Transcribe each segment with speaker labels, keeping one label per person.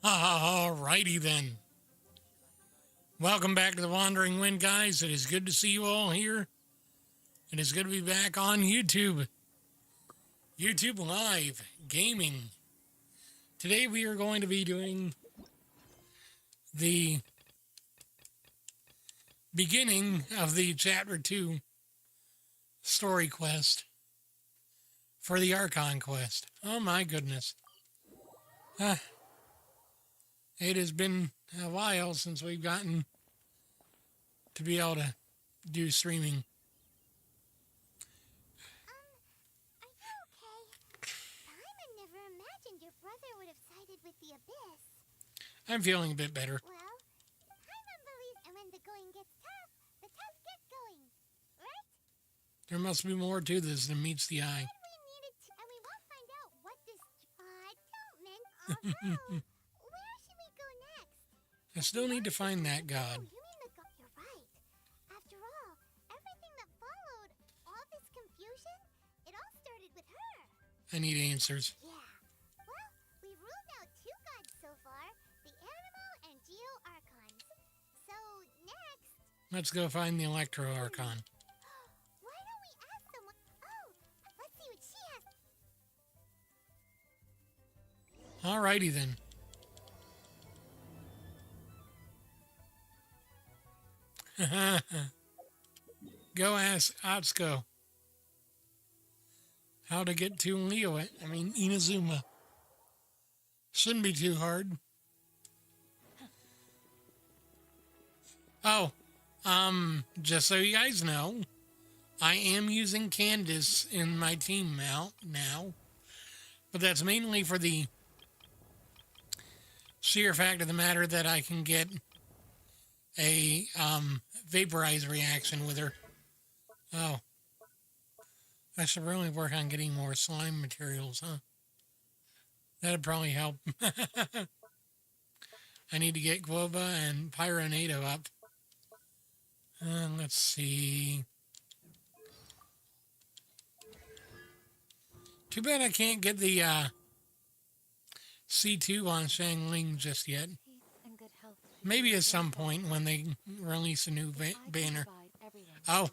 Speaker 1: Alrighty then. Welcome back to the Wandering Wind, guys. It is good to see you all here. It is good to be back on YouTube. YouTube Live Gaming. Today we are going to be doing the beginning of the Chapter 2 story quest for the Archon quest. Oh my goodness. It has been a while since we've gotten to be able to do streaming.
Speaker 2: Are you okay? Paimon never imagined your brother would have sided with the Abyss.
Speaker 1: I'm feeling a bit better.
Speaker 2: Well, Paimon believes and when the going gets tough, the tough get going. Right?
Speaker 1: There must be more to this than meets the eye.
Speaker 2: We needed to, and we won't find out what this don't mean. Although, where should we go next?
Speaker 1: I still need to find that god.
Speaker 2: Oh, you mean the god? You're right. After all, everything that followed, all this confusion, it all started with her.
Speaker 1: I need answers.
Speaker 2: Yeah. Well, we've ruled out two gods so far, the animal and geo archons. So, next...
Speaker 1: Let's go find the Electro Archon.
Speaker 2: Why don't we ask someone... Oh, let's see what she has...
Speaker 1: Alrighty then. Go ask Atsuko how to get to Inazuma. Shouldn't be too hard. Oh, just so you guys know, I am using Candace in my team now, but that's mainly for the sheer fact of the matter that I can get a vaporize reaction with her. Oh, I should really work on getting more slime materials, huh? That'd probably help. I need to get Guava and Pyronado up. Let's see. Too bad I can't get the C2 on Shangling just yet. Maybe at some point when they release a new banner. Oh,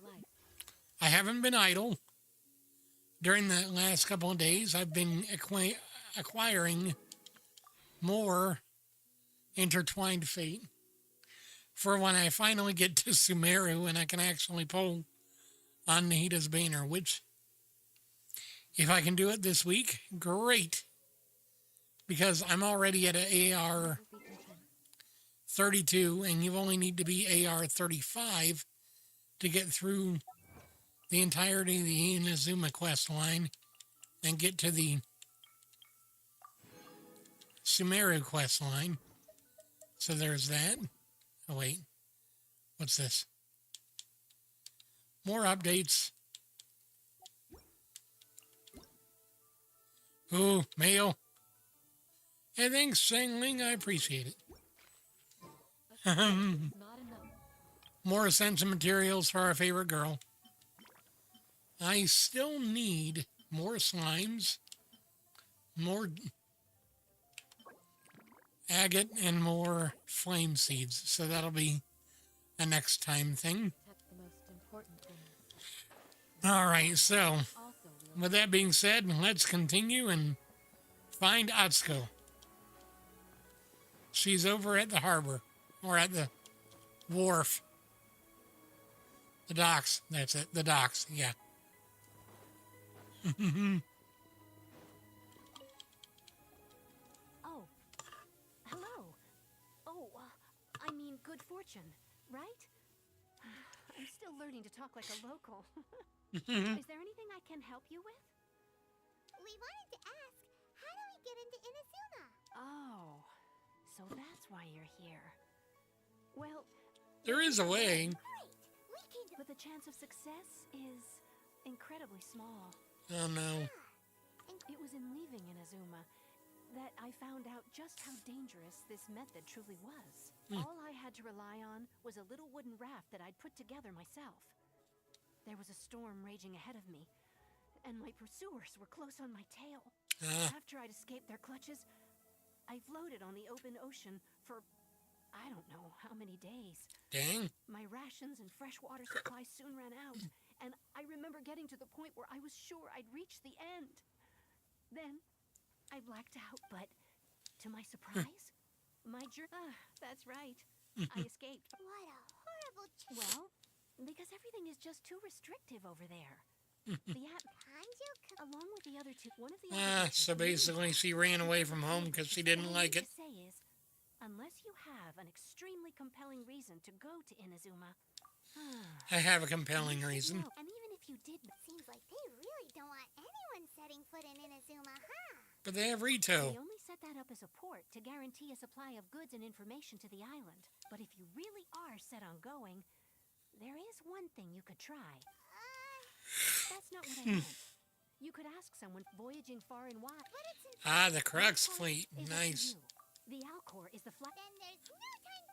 Speaker 1: I haven't been idle. During the last couple of days, I've been acquiring more intertwined fate for when I finally get to Sumeru and I can actually pull on Nahida's banner, which, if I can do it this week, great. Because I'm already at an AR 32, and you only need to be AR 35 to get through the entirety of the Inazuma quest line and get to the Sumeru quest line. So there's that. Oh, wait. What's this? More updates. Ooh, mail. Hey, thanks, Shangling. I appreciate it. More ascension materials for our favorite girl. I still need more slimes, more agate, and more flame seeds. So that'll be a next time thing. Alright, so with that being said, let's continue and find Atsuko. She's over at the harbor, or at the wharf. The docks, that's it, the docks, yeah.
Speaker 3: Oh, hello. Oh, I mean good fortune, right? I'm still learning to talk like a local. Is there anything I can help you with?
Speaker 2: We wanted to ask, how do we get into Inazuma?
Speaker 3: Oh, so that's why you're here. Well,
Speaker 1: There is a way.
Speaker 2: Great! We can do...
Speaker 3: but the chance of success is incredibly small.
Speaker 1: Oh no.
Speaker 3: It was in leaving Inazuma that I found out just how dangerous this method truly was. All I had to rely on was a little wooden raft that I'd put together myself. There was a storm raging ahead of me, and my pursuers were close on my tail. After I'd escaped their clutches, I floated on the open ocean for, I don't know how many days.
Speaker 1: Dang.
Speaker 3: My rations and fresh water supply soon ran out, and I remember getting to the point where I was sure I'd reached the end. Then I blacked out, but to my surprise, that's right. I escaped.
Speaker 2: What a horrible
Speaker 3: Well, because everything is just too restrictive over there. Along with the other two, one of the other
Speaker 1: So basically she ran away from home because she didn't like it.
Speaker 3: What I mean to say is, unless you have an extremely compelling reason to go to Inazuma,
Speaker 1: I have a compelling reason.
Speaker 2: And even if you did, it seems like they really don't want anyone setting foot in Inazuma, huh?
Speaker 1: But they have Rito.
Speaker 3: They only set that up as a port to guarantee a supply of goods and information to the island. But if you really are set on going, there is one thing you could try. That's not what I meant. You could ask someone voyaging far and wide.
Speaker 1: The Crux fleet. Nice.
Speaker 3: The 𝑴𝒊𝒂𝒔𝒕 is the flight.
Speaker 2: Then there's no time.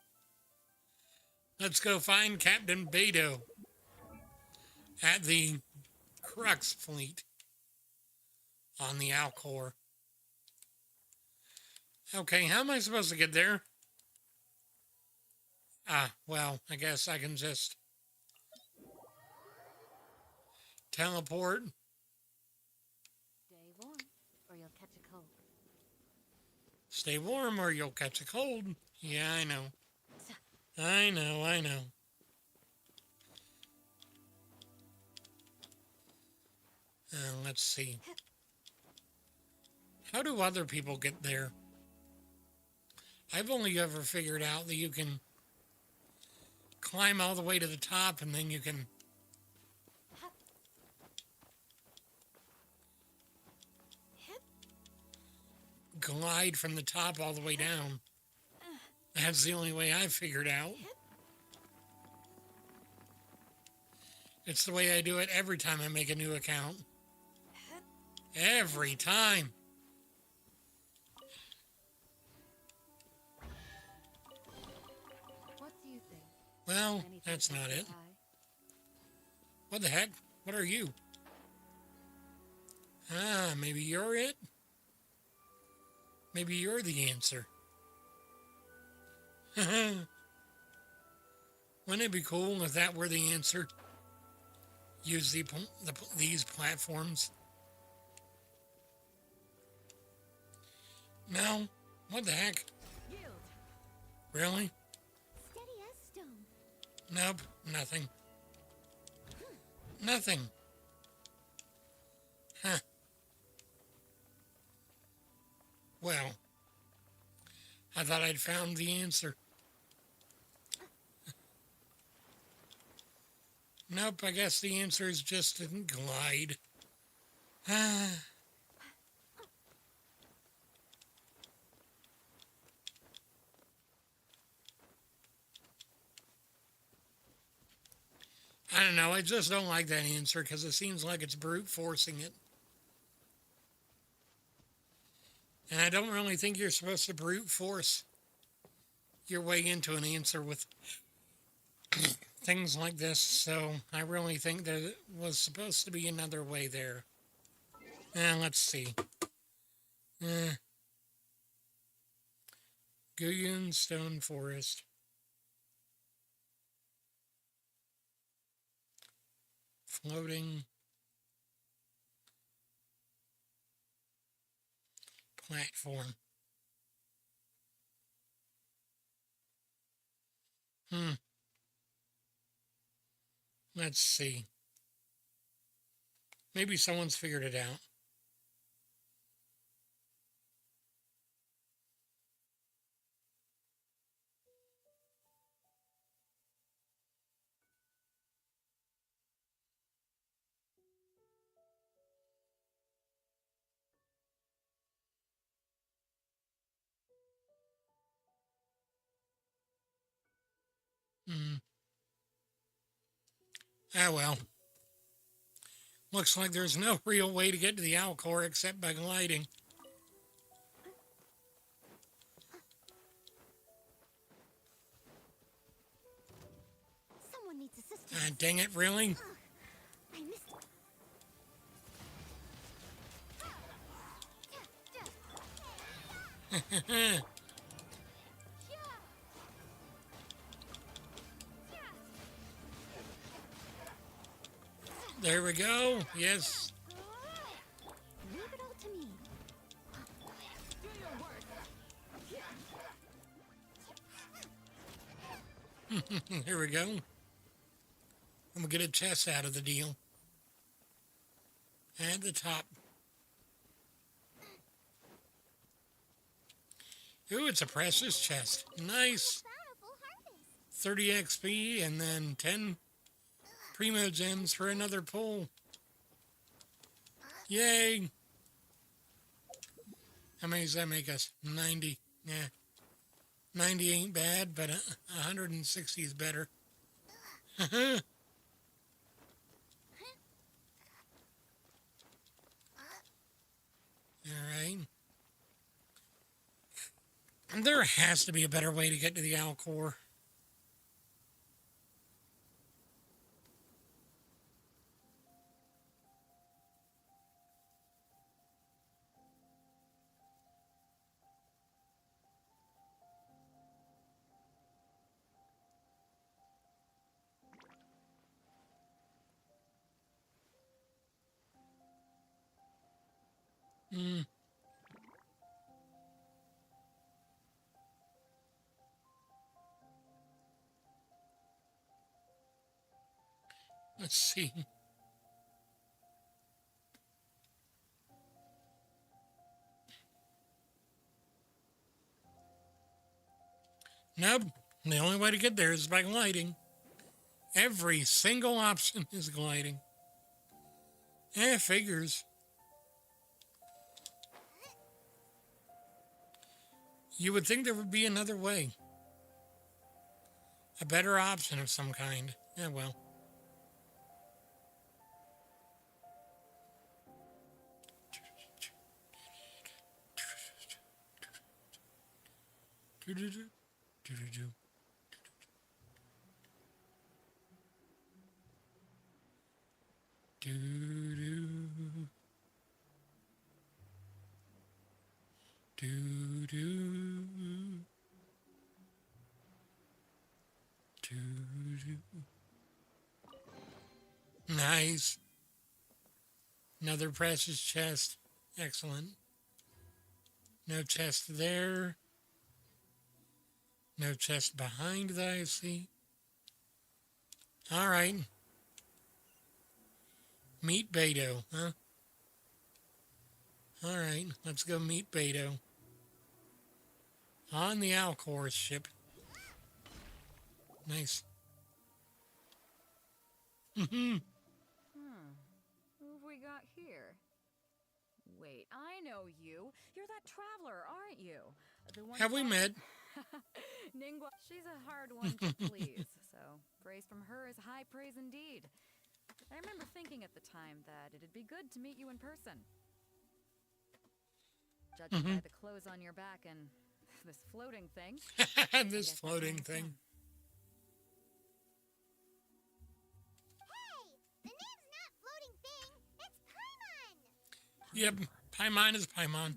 Speaker 1: Let's go find Captain Beto at the Crux fleet on the 𝑴𝒊𝒂𝒔𝒕. Okay, how am I supposed to get there? Well, I guess I can just teleport.
Speaker 3: Stay warm, or you'll catch a cold.
Speaker 1: Stay warm or you'll catch a cold. Yeah, I know. I know. Let's see. How do other people get there? I've only ever figured out that you can climb all the way to the top and then you can glide from the top all the way down. That's the only way I've figured out. It's the way I do it every time I make a new account. Every time.
Speaker 3: What do you think?
Speaker 1: Well, that's not it. What the heck? What are you? Maybe you're it? Maybe you're the answer. Wouldn't it be cool if that were the answer? Use these platforms. No? What the heck? Really?
Speaker 2: Steady as stone.
Speaker 1: Nope, nothing. Nothing. Huh. Well, I thought I'd found the answer. Nope, I guess the answer is just to glide. I don't know, I just don't like that answer because it seems like it's brute forcing it. And I don't really think you're supposed to brute force your way into an answer with things like this, so I really think there was supposed to be another way there. Let's see. Guyun Stone Forest. Floating platform. Let's see. Maybe someone's figured it out. Well. Looks like there's no real way to get to the 𝑴𝒊𝒂𝒔𝒕 except by gliding.
Speaker 2: Someone needs assistance.
Speaker 1: Dang it, really?
Speaker 2: I missed it.
Speaker 1: There we go. Yes.
Speaker 2: Leave it all to me.
Speaker 1: Here we go. I'm gonna get a chest out of the deal. At the top. Ooh, it's a precious chest. Nice.
Speaker 2: Bountiful harvest.
Speaker 1: 30 XP and then 10 Primo Gems for another pull. Yay! How many does that make us? 90. Yeah. 90 ain't bad, but 160 is better. Alright. There has to be a better way to get to the 𝑭𝒄𝒄𝒂𝒔𝒕. Let's see. Nope. The only way to get there is by gliding. Every single option is gliding. Figures. You would think there would be another way. A better option of some kind. Yeah, well. Nice. Another precious chest. Excellent. No chest there. No chest behind that I see. All right. Meet Beto, huh? All right, let's go meet Beto. On the 𝑭𝒄𝒄𝒂𝒔𝒕 ship. Nice.
Speaker 4: Who have we got here? Wait, I know you. You're that traveler, aren't you? The one
Speaker 1: Have we met?
Speaker 4: Ningguang. She's a hard one to please, so praise from her is high praise indeed. I remember thinking at the time that it'd be good to meet you in person. Judging by the clothes on your back and this floating thing.
Speaker 1: This floating thing.
Speaker 2: Hey, the name's not floating thing. It's Paimon.
Speaker 1: Yep, Paimon is Paimon.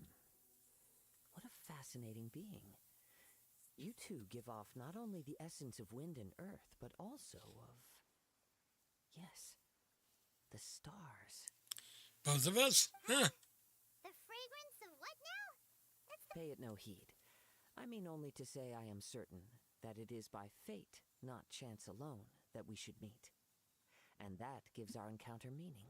Speaker 5: What a fascinating being. You two give off not only the essence of wind and earth, but also of... yes, the stars.
Speaker 1: Both of us? Huh.
Speaker 2: The fragrance of what now?
Speaker 5: Pay it no heed. I mean only to say I am certain that it is by fate, not chance alone, that we should meet. And that gives our encounter meaning.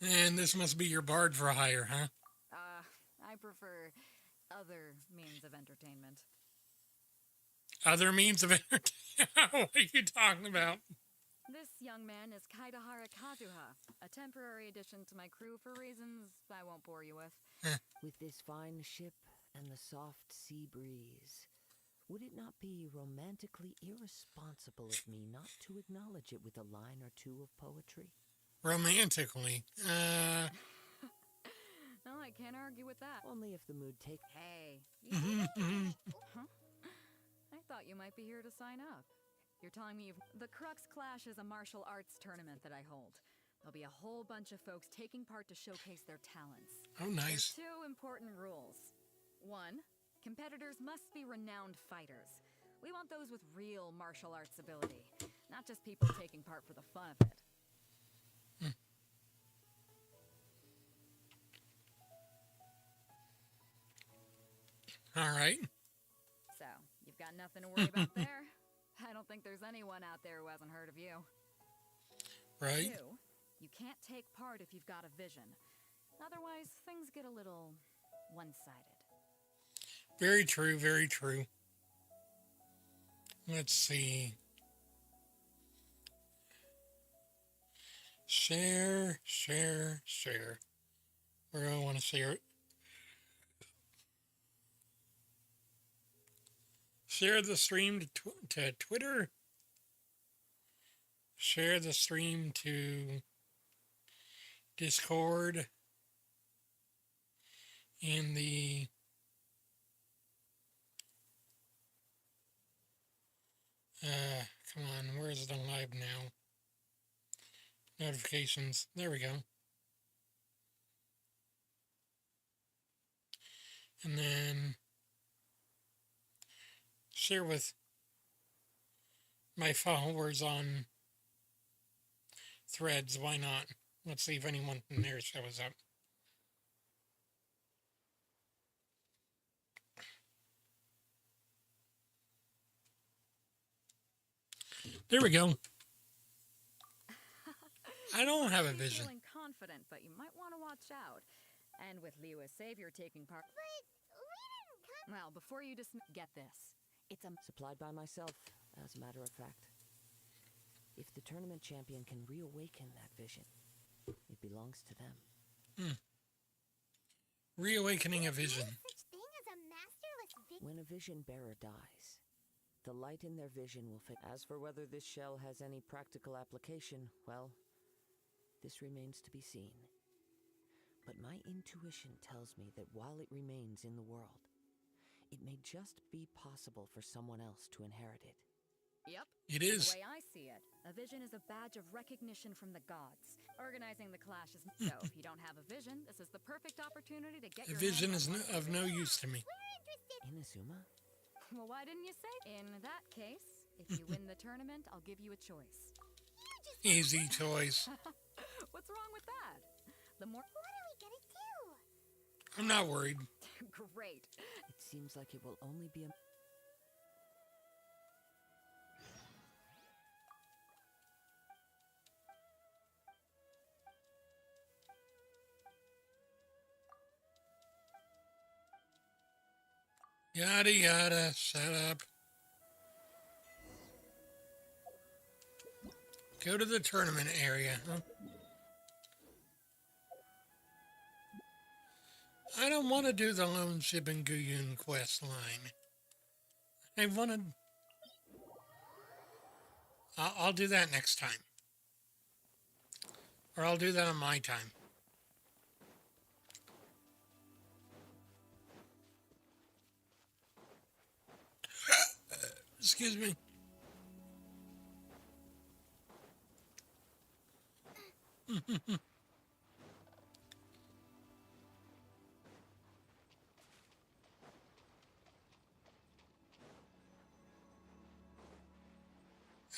Speaker 1: And this must be your bard for hire, huh?
Speaker 4: I prefer other means of entertainment.
Speaker 1: Other means of entertainment? What are you talking about?
Speaker 4: This young man is 𝑭𝒂𝒂𝒂𝒂, a temporary addition to my crew for reasons I won't bore you with.
Speaker 5: With this fine ship and the soft sea breeze, would it not be romantically irresponsible of me not to acknowledge it with a line or two of poetry?
Speaker 1: Romantically.
Speaker 4: No, I can't argue with that.
Speaker 5: Only if the mood takes...
Speaker 4: Hey, you huh? I thought you might be here to sign up. You're telling me the Crux Clash is a martial arts tournament that I hold. There'll be a whole bunch of folks taking part to showcase their talents.
Speaker 1: Oh, nice.
Speaker 4: There's 2 important rules. 1. Competitors must be renowned fighters. We want those with real martial arts ability, not just people taking part for the fun of it.
Speaker 1: All right.
Speaker 4: So, you've got nothing to worry about there? I don't think there's anyone out there who hasn't heard of you.
Speaker 1: Right.
Speaker 4: 2. You can't take part if you've got a vision. Otherwise, things get a little one-sided.
Speaker 1: Very true, very true. Let's see. Share. Where do I want to share it? Share the stream to Twitter. Share the stream to Discord. And the come on, where's the live now? Notifications. There we go. And then share with my followers on Threads. Why not? Let's see if anyone from there shows up. There we go. I don't have a vision.
Speaker 4: Feeling confident, but you might want to watch out. And with 𝑭𝒂𝒍𝒐𝒂𝒂 taking part...
Speaker 2: But we didn't come.
Speaker 4: Well, before you get this. It's a...
Speaker 5: Supplied by myself, as a matter of fact. If the tournament champion can reawaken that vision, it belongs to them.
Speaker 1: Reawakening a vision.
Speaker 2: Such thing as a masterless
Speaker 5: When a vision bearer dies, the light in their vision will fit. As for whether this shell has any practical application, well, this remains to be seen. But my intuition tells me that while it remains in the world, it may just be possible for someone else to inherit it.
Speaker 4: Yep.
Speaker 1: It is.
Speaker 4: The way I see it, a vision is a badge of recognition from the gods. Organizing the clash is... So, if you don't have a vision, this is the perfect opportunity to get
Speaker 1: A
Speaker 4: your
Speaker 1: vision
Speaker 4: hands
Speaker 1: is
Speaker 4: on one.
Speaker 1: of no use to me.
Speaker 5: Inazuma?
Speaker 4: Well, why didn't you say? In that case, if you win the tournament, I'll give you a choice.
Speaker 1: Easy choice.
Speaker 4: What's wrong with that? The more...
Speaker 2: What are we gonna do?
Speaker 1: I'm not worried.
Speaker 4: Great.
Speaker 5: It seems like it will only be a...
Speaker 1: Yada yada, shut up. Go to the tournament area, huh? I don't want to do the Lone Ship and Guyun quest line. I wanted... I'll do that next time. Or I'll do that on my time. Excuse me.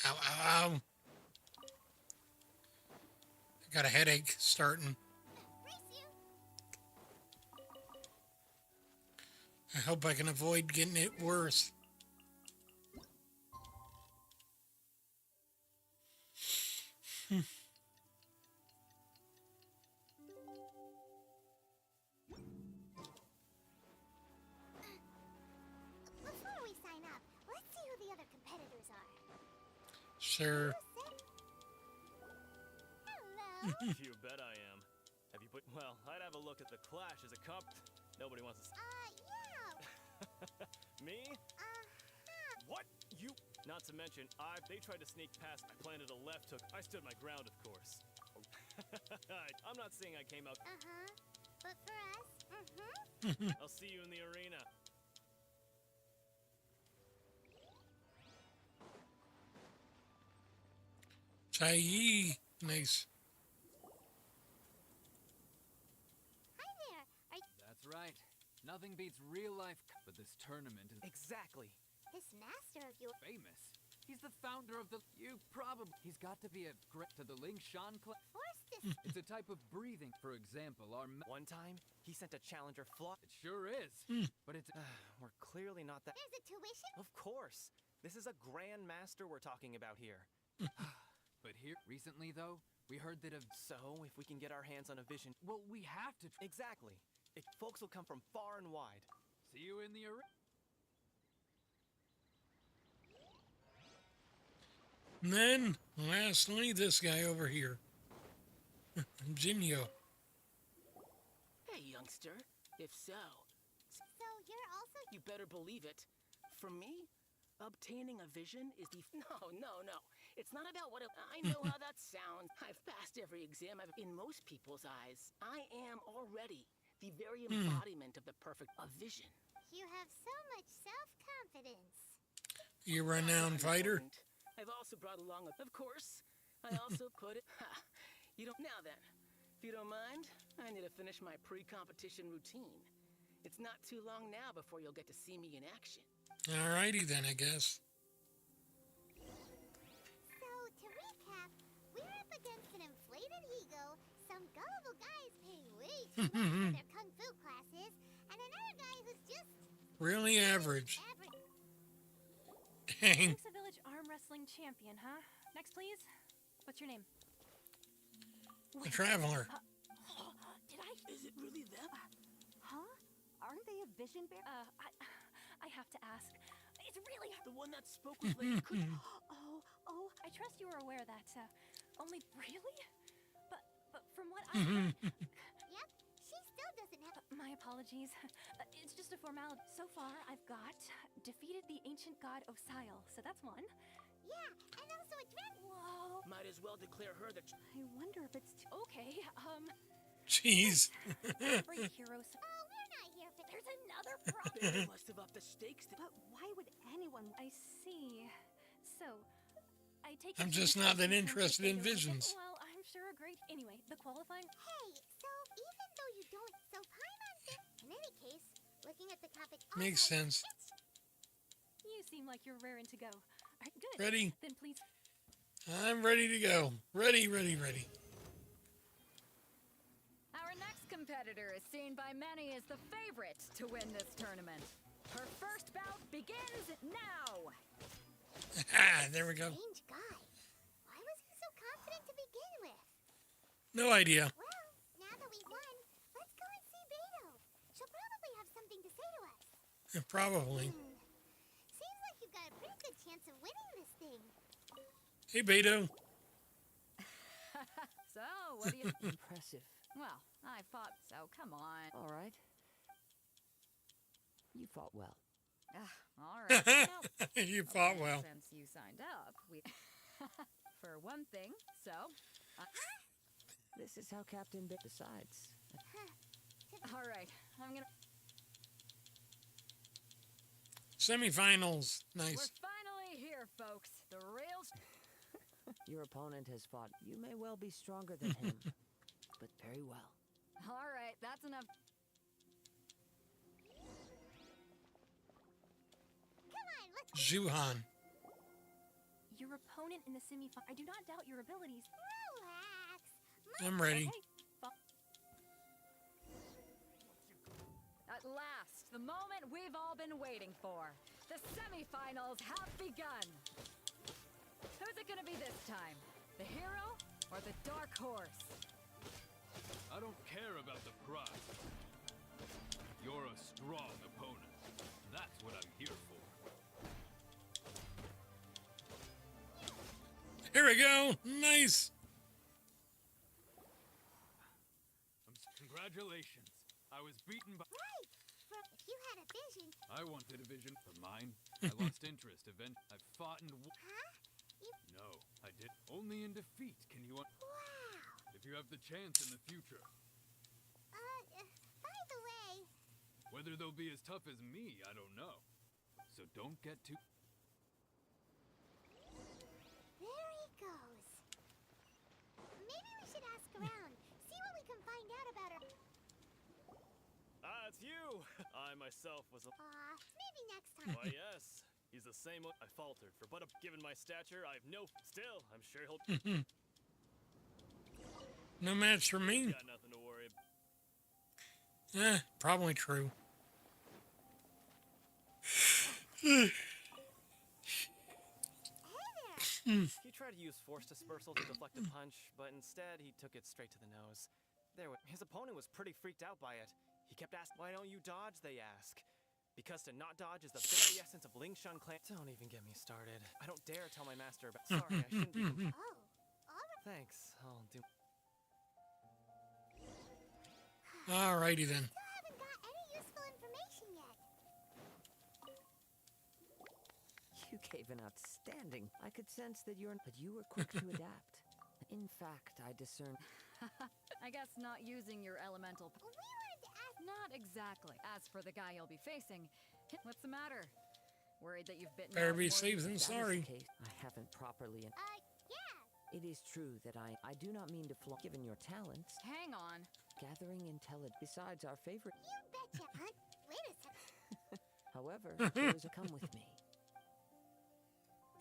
Speaker 1: Ow, ow, ow. I got a headache starting. I hope I can avoid getting it worse.
Speaker 2: Before we sign up, let's see who the other competitors are.
Speaker 1: Sure.
Speaker 2: Hello.
Speaker 6: You bet I am. Have you put... Well, I'd have a look at the clash as a comp... Nobody wants to...
Speaker 2: Yeah.
Speaker 6: Me? What? You... Not to mention, they tried to sneak past. I planted a left hook. I stood my ground, of course. I'm not saying I came out...
Speaker 2: But for us,
Speaker 6: I'll see you in the arena.
Speaker 1: Chai, nice.
Speaker 2: Hi there.
Speaker 6: That's right.
Speaker 7: Nothing beats real life, but this tournament is
Speaker 8: Exactly.
Speaker 2: This master of yours.
Speaker 7: famous. He's the founder of the. He's got to be a great to the Ling Shan class.
Speaker 2: Force this.
Speaker 7: It's a type of breathing. For example,
Speaker 8: One time, he sent a challenger flaw.
Speaker 7: It sure is. But it's.
Speaker 8: We're clearly not that.
Speaker 2: There's a tuition.
Speaker 8: Of course. This is a grand master we're talking about here.
Speaker 7: But here, recently though, we heard that
Speaker 8: So, if we can get our hands on a vision.
Speaker 7: well, we have to.
Speaker 8: Exactly. Folks will come from far and wide.
Speaker 7: See you in the arena.
Speaker 1: And then, lastly, this guy over here. Jinyo.
Speaker 9: Hey, youngster. If so,
Speaker 2: So you're also.
Speaker 9: you better believe it. For me, obtaining a vision is the... No. It's not about what... I know how that sounds. I've passed every exam in most people's eyes. I am already the very embodiment of the perfect... A vision.
Speaker 2: You have so much self-confidence.
Speaker 1: You renowned fighter.
Speaker 9: I've also brought along, of course, I also put it... You don't... Now then, if you don't mind, I need to finish my pre-competition routine. It's not too long now before you'll get to see me in action.
Speaker 1: Alrighty then, I guess.
Speaker 2: So, to recap, we're up against an inflated ego, some gullible guys paying way too much for their kung fu classes, and another guy who's just
Speaker 1: Really average.
Speaker 2: average.
Speaker 1: Dang.
Speaker 3: Looks a village arm wrestling champion, huh? Next, please. What's your name?
Speaker 1: The traveler.
Speaker 3: Did I?
Speaker 9: Is it really them?
Speaker 3: Huh? Aren't they a vision bear? I have to ask. It's really hard.
Speaker 9: The one that spoke with Lady Quinn?
Speaker 3: Oh, I trust you were aware that, only really? But from what I heard,
Speaker 2: Yep, she still doesn't have.
Speaker 3: my apologies. It's just a formality. So far, I've got defeated the ancient god osi'l, so that's one.
Speaker 2: Yeah, and also a dragon.
Speaker 3: Whoa.
Speaker 9: Might as well declare her the...
Speaker 3: I wonder if it's okay.
Speaker 1: Jeez.
Speaker 3: Bring heroes.
Speaker 2: Oh, we're not here for.
Speaker 3: There's another problem.
Speaker 9: They must have upped the stakes.
Speaker 3: But why would anyone? I see. So, I take.
Speaker 1: I'm
Speaker 3: it
Speaker 1: just
Speaker 3: you
Speaker 1: not that
Speaker 3: think
Speaker 1: interested in
Speaker 3: they don't-
Speaker 1: visions.
Speaker 3: Well, I'm sure a great. Anyway, the qualifying.
Speaker 2: Hey, so even though you don't, so Paimon said. In any case, looking at the topic.
Speaker 1: Makes sense.
Speaker 3: You seem like you're raring to go. All right, good.
Speaker 1: Ready?
Speaker 3: Then please.
Speaker 1: I'm ready to go. Ready.
Speaker 4: Our next competitor is seen by many as the favorite to win this tournament. Her first bout begins now.
Speaker 1: There we go.
Speaker 2: Strange guy. Why was he so confident to begin with?
Speaker 1: No idea.
Speaker 2: Well, now that we won, let's go and see Beto. She'll probably have something to say to us.
Speaker 1: Probably.
Speaker 2: Seems like you've got a pretty good chance of winning this thing.
Speaker 1: Hey, Beto.
Speaker 4: So, what do you...
Speaker 5: Impressive.
Speaker 4: Well, I thought so. Come on.
Speaker 5: All right. You fought well.
Speaker 4: All right. Well,
Speaker 1: You fought well.
Speaker 4: since you signed up, we... For one thing, so...
Speaker 5: This is how Captain Bit decides.
Speaker 4: all right, I'm gonna...
Speaker 1: Semifinals.
Speaker 4: We're
Speaker 1: Nice.
Speaker 4: finally here, folks. The real...
Speaker 5: Your opponent has fought. You may well be stronger than him, but very well.
Speaker 4: All right, that's enough.
Speaker 2: Come on, let's
Speaker 1: Zhuhan.
Speaker 3: Your opponent in the semifinal. I do not doubt your abilities.
Speaker 2: relax.
Speaker 1: I'm ready.
Speaker 3: Okay.
Speaker 4: At last, the moment we've all been waiting for. The semifinals have begun. Who's it gonna be this time? The hero or the dark horse?
Speaker 6: I don't care about the prize. You're a strong opponent. That's what I'm here for.
Speaker 1: Here we go. Nice.
Speaker 6: Congratulations. I was beaten by...
Speaker 2: Right. If you had a vision,
Speaker 6: I wanted a vision for mine. I lost interest. I fought and...
Speaker 2: huh?
Speaker 6: No, I did. Only in defeat can you...
Speaker 2: Wow.
Speaker 6: If you have the chance in the future.
Speaker 2: By the way,
Speaker 6: Whether they'll be as tough as me, I don't know. So don't get too...
Speaker 2: there he goes. Maybe we should ask around, see what we can find out about her.
Speaker 8: I
Speaker 6: it's you! I myself was a...
Speaker 2: Maybe next time.
Speaker 6: Why, yes. He's the same one. I faltered, for but given my stature, I have no... Still, I'm sure he'll...
Speaker 1: No match for me.
Speaker 6: Got nothing to worry about.
Speaker 1: Probably true.
Speaker 8: He tried to use force dispersal to deflect a punch, but instead he took it straight to the nose. His opponent was pretty freaked out by it. He kept asking, "Why don't you dodge?" they ask. Because to not dodge is the very essence of Lingshan clan. Don't even get me started. I don't dare tell my master about. Sorry, I shouldn't be.
Speaker 2: Alright.
Speaker 8: Thanks. I'll do.
Speaker 1: Alrighty then.
Speaker 2: Still haven't got any useful information yet.
Speaker 5: You gave an outstanding. I could sense that but you were quick to adapt. In fact, I discern.
Speaker 4: I guess not using your elemental...
Speaker 2: Well, we wanted to ask...
Speaker 4: Not exactly. As for the guy you'll be facing, what's the matter? Worried that you've bitten
Speaker 1: Better
Speaker 4: off
Speaker 1: be
Speaker 4: more
Speaker 1: safe
Speaker 4: than-
Speaker 1: than sorry.
Speaker 5: I haven't properly.
Speaker 2: yeah.
Speaker 5: It is true that I do not mean to flaw. Given your talents,
Speaker 4: Hang on.
Speaker 5: gathering intelligence. Besides our favorite.
Speaker 2: You betcha, Hunt. Wait a second.
Speaker 5: However, those who come with me.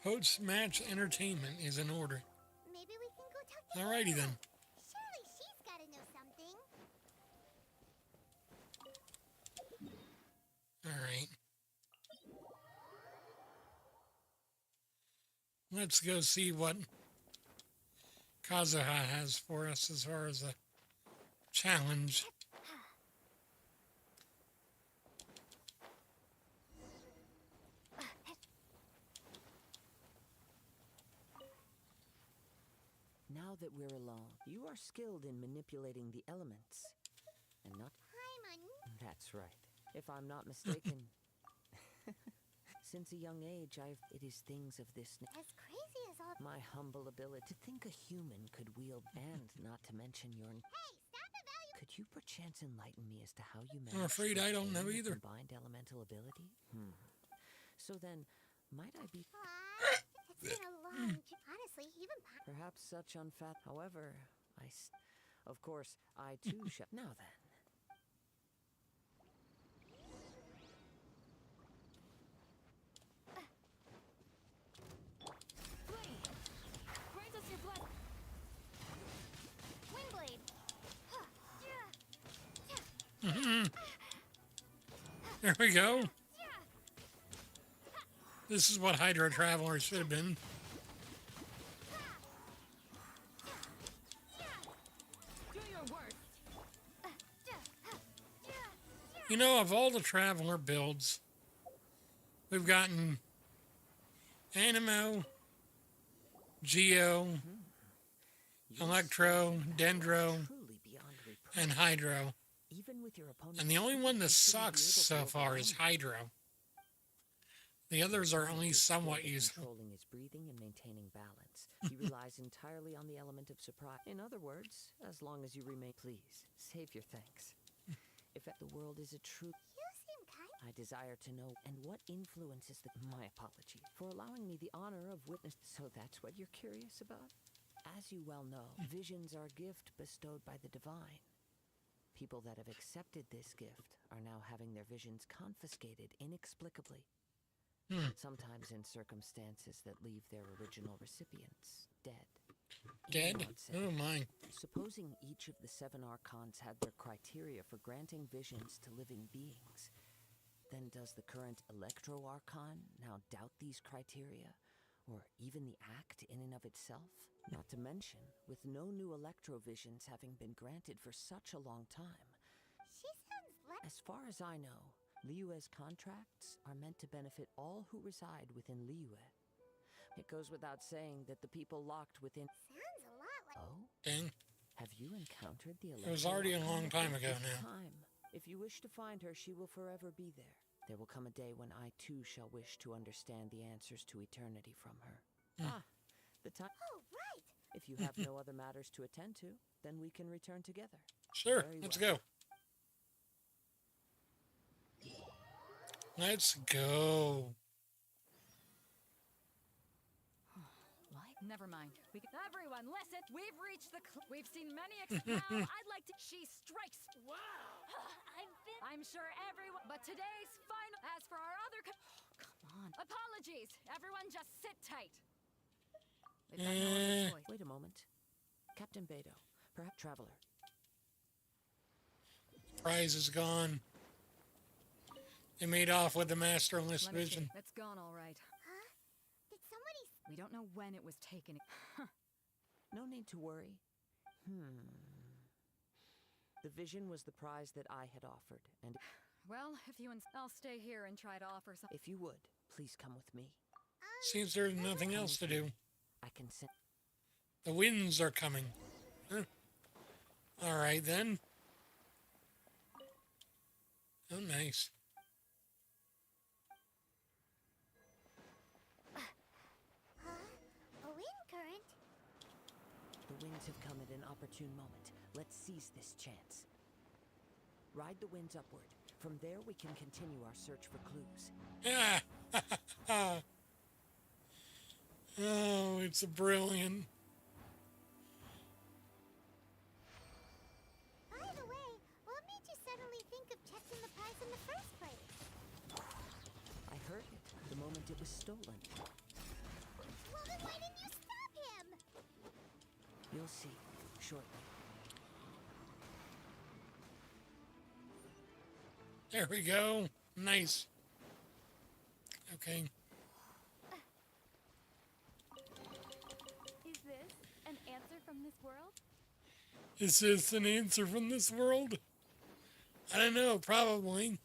Speaker 1: Post-match entertainment is in order.
Speaker 2: Maybe we can go talk to
Speaker 1: Alrighty
Speaker 2: Hero.
Speaker 1: then.
Speaker 2: Surely she's got to know something.
Speaker 1: Alright. Let's go see what Kazuha has for us as far as a challenge.
Speaker 5: Now that we're alone, you are skilled in manipulating the elements. And not...
Speaker 2: Hi, Mun.
Speaker 5: That's right. If I'm not mistaken. Since a young age, it is things of this...
Speaker 2: As crazy as all...
Speaker 5: My humble ability to think a human could wield... And not to mention your...
Speaker 2: Hey, stop evaluating...
Speaker 5: Could you perchance enlighten me as to how you
Speaker 1: I'm
Speaker 5: manage
Speaker 1: afraid
Speaker 5: to
Speaker 1: I don't know
Speaker 5: attain a
Speaker 1: either.
Speaker 5: combined elemental ability? So then, might I be...
Speaker 2: It's been a long... Honestly, even...
Speaker 5: Perhaps such unfat... However, of course, I too shall... Now then.
Speaker 2: Flee! Grant us your blood... Windblade!
Speaker 1: There we go. This is what Hydro Traveler should have been.
Speaker 2: Do your worst!
Speaker 1: You know, of all the Traveler builds, we've gotten Anemo, Geo, Electro, Dendro,
Speaker 5: Truly beyond reproach.
Speaker 1: and Hydro.
Speaker 5: Even with your opponent...
Speaker 1: And the only one that
Speaker 5: you shouldn't be
Speaker 1: sucks
Speaker 5: able
Speaker 1: so
Speaker 5: to
Speaker 1: far is
Speaker 5: overcome
Speaker 1: Hydro. The others are only
Speaker 5: He's
Speaker 1: somewhat
Speaker 5: skilled at
Speaker 1: useful.
Speaker 5: controlling his breathing and maintaining balance. He relies entirely on the element of surprise. In other words, as long as you remain... Please, save your thanks. If the world is a true...
Speaker 2: You seem kind...
Speaker 5: I desire to know, and what influences the... My apology for allowing me the honor of witness... So that's what you're curious about? As you well know, visions are a gift bestowed by the divine. People that have accepted this gift are now having their visions confiscated inexplicably. Sometimes in circumstances that leave their original recipients dead.
Speaker 1: Dead?
Speaker 5: In one sense.
Speaker 1: Oh my.
Speaker 5: Supposing each of the 7 archons had their criteria for granting visions to living beings, then does the current Electro Archon now doubt these criteria, or even the act in and of itself? Not to mention, with no new Electro visions having been granted for such a long time.
Speaker 2: She sounds like...
Speaker 5: As far as I know, Liyue's contracts are meant to benefit all who reside within Liyue. It goes without saying that the people locked within...
Speaker 2: Sounds a lot like...
Speaker 5: Oh?
Speaker 1: Dang.
Speaker 5: Have you encountered the
Speaker 1: It was
Speaker 5: Electro
Speaker 1: already a
Speaker 5: Archon
Speaker 1: long time ago
Speaker 5: this
Speaker 1: now.
Speaker 5: time? If you wish to find her, she will forever be there. There will come a day when I too shall wish to understand the answers to eternity from her. The time...
Speaker 2: Oh, right!
Speaker 5: If you have no other matters to attend to, then we can return together.
Speaker 1: Sure,
Speaker 5: Very
Speaker 1: let's
Speaker 5: well.
Speaker 1: go. Let's go.
Speaker 4: Never mind. Everyone, listen. We've reached the... We've seen many... Now, I'd like to... She strikes... Wow! I'm sure everyone. But today's final. As for our other.
Speaker 3: Come on.
Speaker 4: Apologies. Everyone just sit tight. They've got no other choice.
Speaker 5: Wait a moment. Captain Beto, perhaps traveler.
Speaker 1: Prize is gone. They made off with the masterless
Speaker 4: Let me
Speaker 1: vision.
Speaker 4: see. It's gone all right.
Speaker 2: Huh? Did somebody...
Speaker 4: We don't know when it was taken.
Speaker 5: No need to worry. The vision was the prize that I had offered, and
Speaker 4: Well, if you I'll stay here and try to offer some.
Speaker 5: if you would, please come with me.
Speaker 1: Seems there's nothing else to do.
Speaker 5: I can send.
Speaker 1: The winds are coming. Huh. All right, then. Oh, nice.
Speaker 2: Huh? A wind current?
Speaker 5: The winds have come at an opportune moment. Let's seize this chance. Ride the winds upward. From there, we can continue our search for clues.
Speaker 1: Ah. Oh, it's brilliant.
Speaker 2: By the way, what made you suddenly think of checking the prize in the first place?
Speaker 5: I heard it the moment it was stolen.
Speaker 2: Well, then why didn't you stop him?
Speaker 5: You'll see shortly.
Speaker 1: There we go. Nice. Okay.
Speaker 3: Is this an answer from this world?
Speaker 1: Is this an answer from this world? I don't know, probably.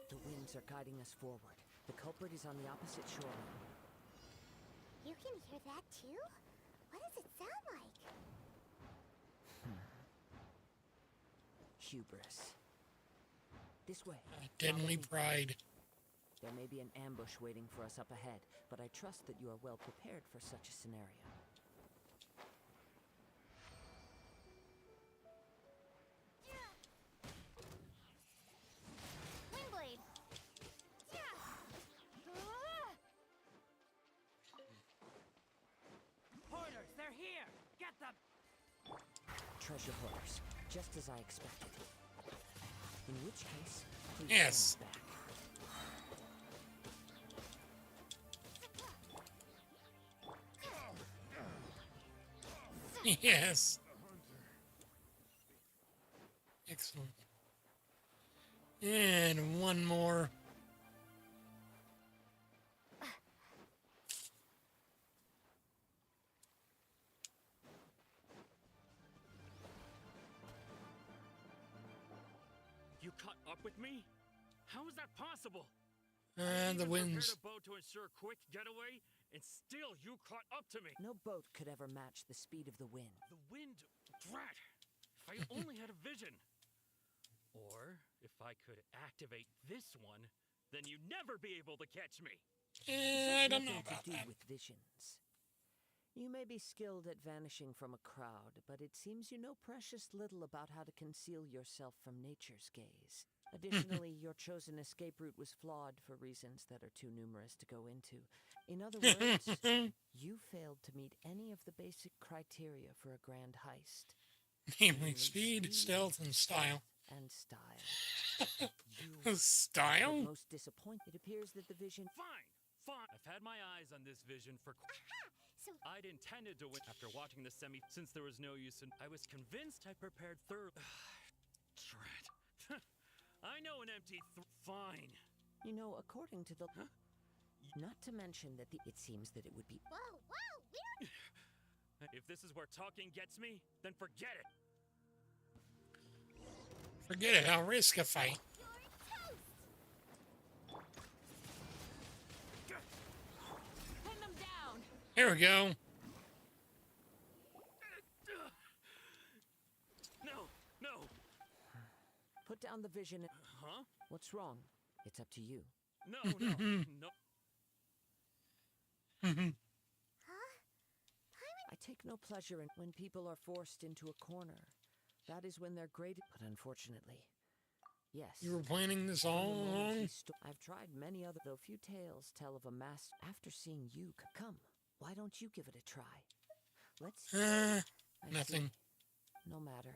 Speaker 5: The winds are guiding us forward. The culprit is on the opposite shoreline.
Speaker 2: You can hear that too? What does it sound like?
Speaker 5: Hubris. This way.
Speaker 1: Deadly pride.
Speaker 5: There may be an ambush waiting for us up ahead, but I trust that you are well prepared for such a scenario.
Speaker 2: Windblade!
Speaker 7: Hoarders, they're here! Get them!
Speaker 5: Treasure hoarders, just as I expected. In which case, please
Speaker 1: Yes.
Speaker 5: stand back.
Speaker 1: Yes. Excellent. And one more.
Speaker 6: You caught up with me? How is that possible?
Speaker 1: And the
Speaker 6: Even
Speaker 1: winds.
Speaker 6: prepared a boat to ensure a quick getaway, and still you caught up to me.
Speaker 5: No boat could ever match the speed of the wind.
Speaker 6: The wind, drat! If I only had a vision. Or if I could activate this one, then you'd never be able to catch me.
Speaker 1: I don't know
Speaker 5: Nothing
Speaker 1: about
Speaker 5: to do
Speaker 1: that.
Speaker 5: with visions. You may be skilled at vanishing from a crowd, but it seems you know precious little about how to conceal yourself from nature's gaze. Additionally, your chosen escape route was flawed for reasons that are too numerous to go into. In other words, you failed to meet any of the basic criteria for a grand heist.
Speaker 1: Namely speed, stealth, and style.
Speaker 5: And style.
Speaker 1: Style?
Speaker 5: But most disappointed, it appears that the vision...
Speaker 6: Fine, fine. I've had my eyes on this vision for...
Speaker 2: So,
Speaker 6: I'd intended to win after watching the semi, since there was no use in... I was convinced I prepared thoroughly. Drat. I know an empty fine.
Speaker 5: You know, according to the...
Speaker 6: Huh?
Speaker 5: Not to mention that it seems that it would be...
Speaker 2: whoa, we don't...
Speaker 6: If this is where talking gets me, then forget it.
Speaker 1: Forget it, I'll risk a fight.
Speaker 2: You're toast!
Speaker 4: Pin them down.
Speaker 1: Here we go.
Speaker 6: No, no.
Speaker 5: Put down the vision...
Speaker 6: Huh?
Speaker 5: What's wrong? It's up to you.
Speaker 6: No, no.
Speaker 2: Huh?
Speaker 5: I take no pleasure in when people are forced into a corner. That is when they're great... But unfortunately... Yes.
Speaker 1: You were planning this
Speaker 5: from the
Speaker 1: all
Speaker 5: moment
Speaker 1: along?
Speaker 5: he I've tried many other... Though few tales tell of a master... After seeing you... Come, why don't you give it a try? Let's... I
Speaker 1: Nothing.
Speaker 5: see. No matter.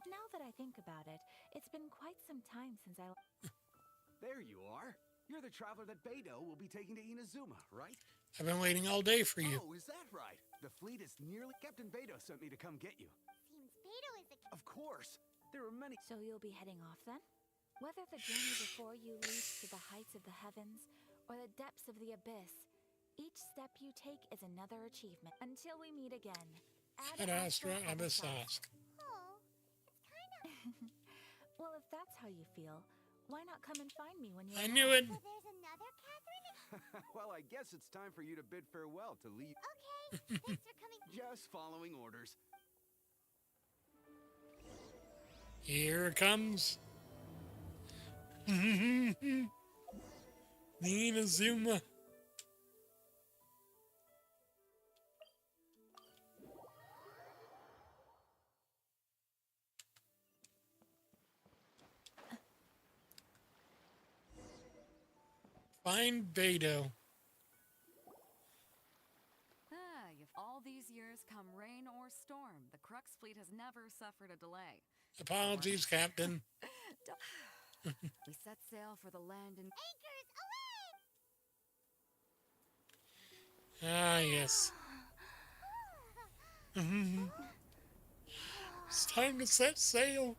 Speaker 10: Now that I think about it, it's been quite some time since I...
Speaker 11: There you are. You're the traveler that Beidou will be taking to Inazuma, right?
Speaker 1: I've been waiting all day for you.
Speaker 11: Oh, is that right? The fleet is nearly... Captain Beidou sent me to come get you.
Speaker 2: Seems Beidou is the...
Speaker 11: Of course. There are many...
Speaker 10: So you'll be heading off then? Whether the journey before you leads to the heights of the heavens or the depths of the abyss, each step you take is another achievement. Until we meet again.
Speaker 1: Ad Astra Abyssosque.
Speaker 2: Oh, it's kind of...
Speaker 10: Well, if that's how you feel, why not come and find me when you're...
Speaker 1: I knew it.
Speaker 2: So there's another Catherine?
Speaker 11: Well, I guess it's time for you to bid farewell to leave.
Speaker 2: Okay, thanks for coming.
Speaker 11: Just following orders.
Speaker 1: Here it comes. The Inazuma. Find Beidou.
Speaker 4: If all these years come rain or storm, the Crux fleet has never suffered a delay.
Speaker 1: Apologies, Captain.
Speaker 4: We set sail for the land and
Speaker 2: Anchors away!
Speaker 1: Ah, yes. It's time to set sail.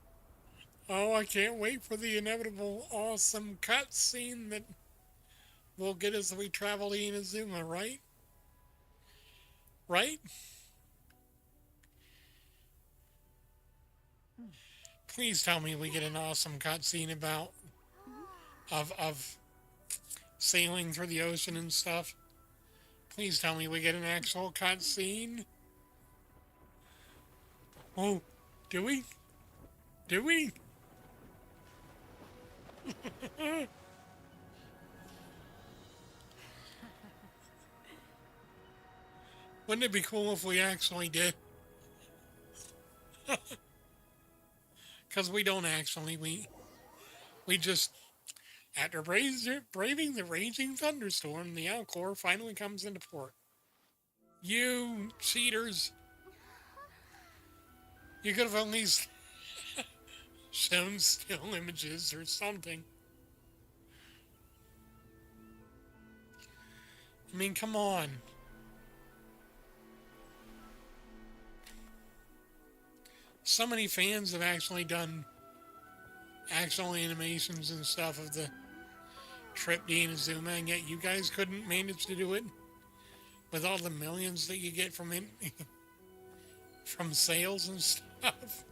Speaker 1: Oh, I can't wait for the inevitable awesome cutscene that will get us as we travel to Inazuma, right? Right? Please tell me we get an awesome cutscene about of sailing through the ocean and stuff. Please tell me we get an actual cutscene. Oh, do we? Do we? Wouldn't it be cool if we actually did? Because we don't actually. We just, after braving the raging thunderstorm, the Alcor finally comes into port. You cheaters. You could have at least shown still images or something. I mean, come on. So many fans have actually done actual animations and stuff of the trip to Inazuma, and yet you guys couldn't manage to do it with all the millions that you get from it, from sales and stuff.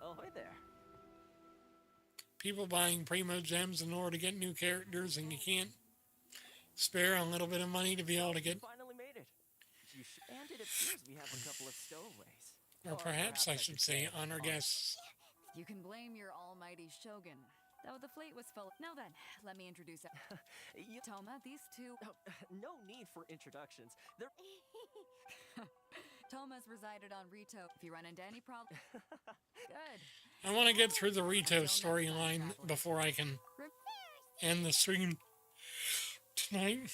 Speaker 8: Oh, hi there.
Speaker 1: People buying Primo Gems in order to get new characters, and you can't spare a little bit of money to be able to get...
Speaker 8: Finally made it. And it appears we have a couple of stowaways.
Speaker 1: Or perhaps I should say, honor guests.
Speaker 4: you can blame your almighty shogun. Though the fleet was full. Now then, let me introduce Toma, these two.
Speaker 8: No need for introductions. They're
Speaker 4: Toma's resided on Rito. If you run into any problem, good.
Speaker 1: I want to get through the Rito storyline before I can end the stream tonight.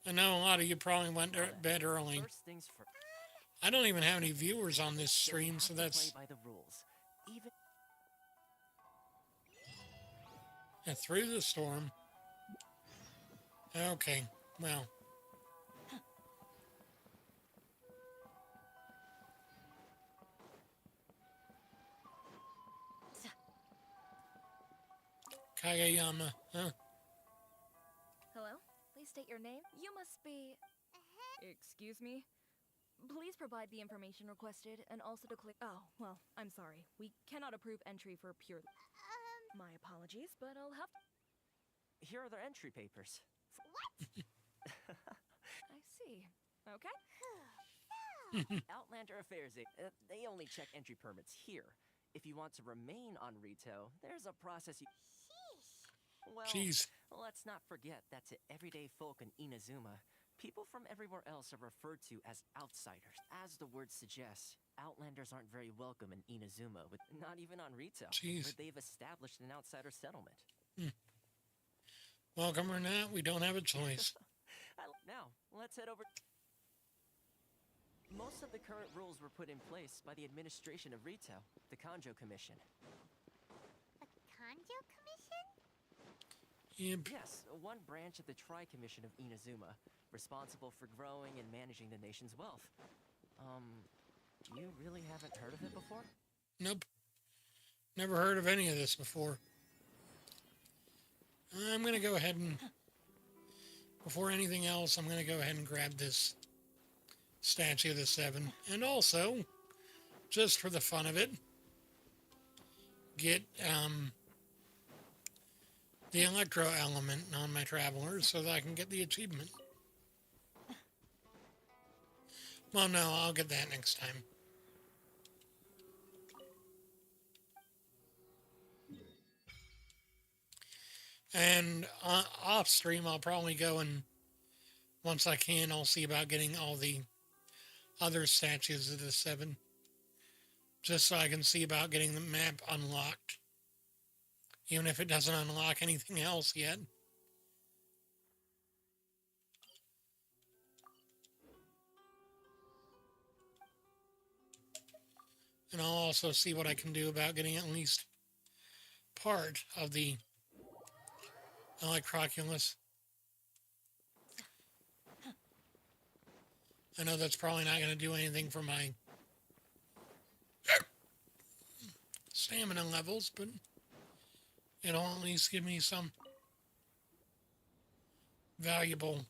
Speaker 1: I know a lot of you probably went to bed early.
Speaker 8: First things first.
Speaker 1: I don't even have any viewers on this stream, so that's...
Speaker 8: Play by the rules. Even
Speaker 1: And through the storm. Okay, well. Kageyama, huh?
Speaker 10: Hello? Please state your name. You must be... Excuse me? Please provide the information requested and also to click... Oh, well, I'm sorry. We cannot approve entry for pure... My apologies, but I'll have...
Speaker 8: here are their entry papers.
Speaker 10: I see. Okay.
Speaker 8: Outlander Affairs. They only check entry permits here. If you want to remain on Rito, there's a process you... Well,
Speaker 1: Jeez.
Speaker 8: let's not forget that to everyday folk in Inazuma, people from everywhere else are referred to as outsiders. As the word suggests, outlanders aren't very welcome in Inazuma, not even on Rito,
Speaker 1: Jeez.
Speaker 8: where they've established an outsider settlement.
Speaker 1: Welcome or not, we don't have a choice.
Speaker 8: Now, let's head over... Most of the current rules were put in place by the administration of Rito, the Kanjo Commission.
Speaker 2: The Kanjo Commission?
Speaker 1: Yep.
Speaker 8: Yes, one branch of the Tri-Commission of Inazuma, responsible for growing and managing the nation's wealth. You really haven't heard of it before?
Speaker 1: Nope. Never heard of any of this before. I'm going to go ahead and... Before anything else, I'm going to go ahead and grab this Statue of the Seven. And also, just for the fun of it, get the electro element on my travelers so that I can get the achievement. Well, no, I'll get that next time. And off stream, I'll probably go and, once I can, I'll see about getting all the other statues of the seven. Just so I can see about getting the map unlocked. Even if it doesn't unlock anything else yet. And I'll also see what I can do about getting at least part of the 𝒔𝒂𝒔𝒕. I know that's probably not going to do anything for my stamina levels, but it'll at least give me some valuable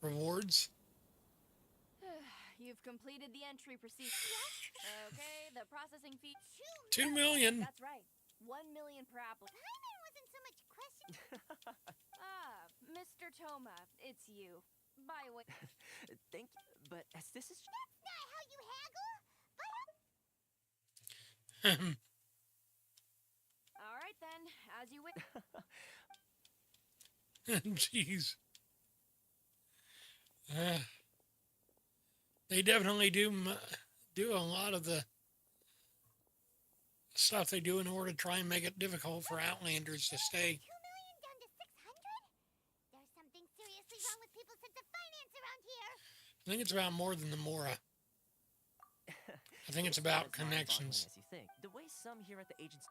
Speaker 1: rewards.
Speaker 3: You've completed the entry procedure. Okay, the processing fee.
Speaker 1: 2 million.
Speaker 3: That's right. 1 million per apple.
Speaker 2: Paimon wasn't so much question.
Speaker 3: Mr. Thoma, it's you. By the way,
Speaker 5: Thank you, but as this is...
Speaker 2: That's not how you haggle.
Speaker 3: all right then, as you wish.
Speaker 1: Jeez. They definitely do a lot of the stuff they do in order to try and make it difficult for Outlanders to stay.
Speaker 2: 2 million down to 600? There's something seriously wrong with people's sense of finance around here.
Speaker 1: I think it's about more than the Mora. I think it's about connections.
Speaker 5: As you think. The way some here at the agency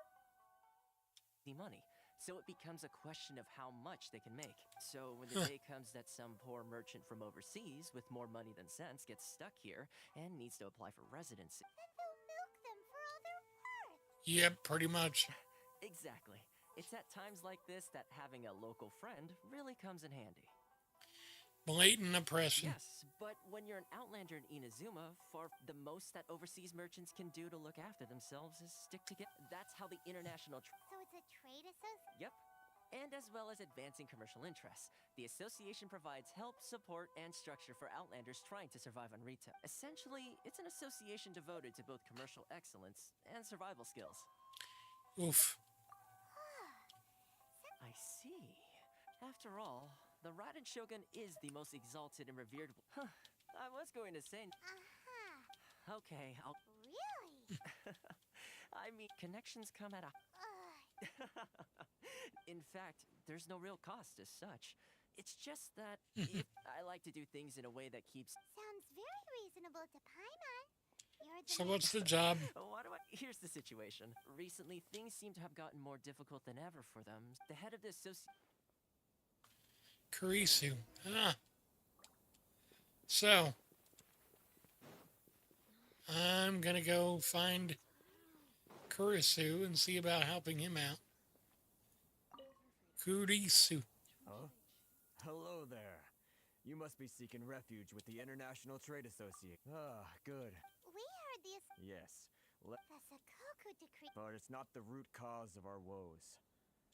Speaker 5: the money, so it becomes a question of how much they can make. So when the day comes that some poor merchant from overseas with more money than sense gets stuck here and needs to apply for residency.
Speaker 2: Then they'll milk them for all they're worth.
Speaker 1: Yep, pretty much.
Speaker 5: Exactly. It's at times like this that having a local friend really comes in handy.
Speaker 1: Blatant oppression.
Speaker 5: Yes, but when you're an outlander in Inazuma, for the most that overseas merchants can do to look after themselves is stick together. That's how the international...
Speaker 2: So it's a trade association?
Speaker 5: Yep. And as well as advancing commercial interests, the association provides help, support, and structure for outlanders trying to survive on Rita. Essentially, it's an association devoted to both commercial excellence and survival skills.
Speaker 1: Oof.
Speaker 5: I see. After all, the Raiden Shogun is the most exalted and revered... I was going to say... Okay, I'll...
Speaker 2: Really?
Speaker 5: I mean, connections come at a... In fact, there's no real cost as such. It's just that if I like to do things in a way that keeps...
Speaker 2: Sounds very reasonable to Paimon. You're the
Speaker 1: So what's the job?
Speaker 5: Here's the situation. Recently, things seem to have gotten more difficult than ever for them. The head of the
Speaker 1: Kurisu. So, I'm gonna go find Kurisu and see about helping him out. Kurisu.
Speaker 6: Huh? Hello there. You must be seeking refuge with the International Trade Association. Ah, good.
Speaker 2: We heard the
Speaker 6: Yes.
Speaker 2: 𝑭𝒐𝒂𝒔𝒕 decree.
Speaker 6: But it's not the root cause of our woes.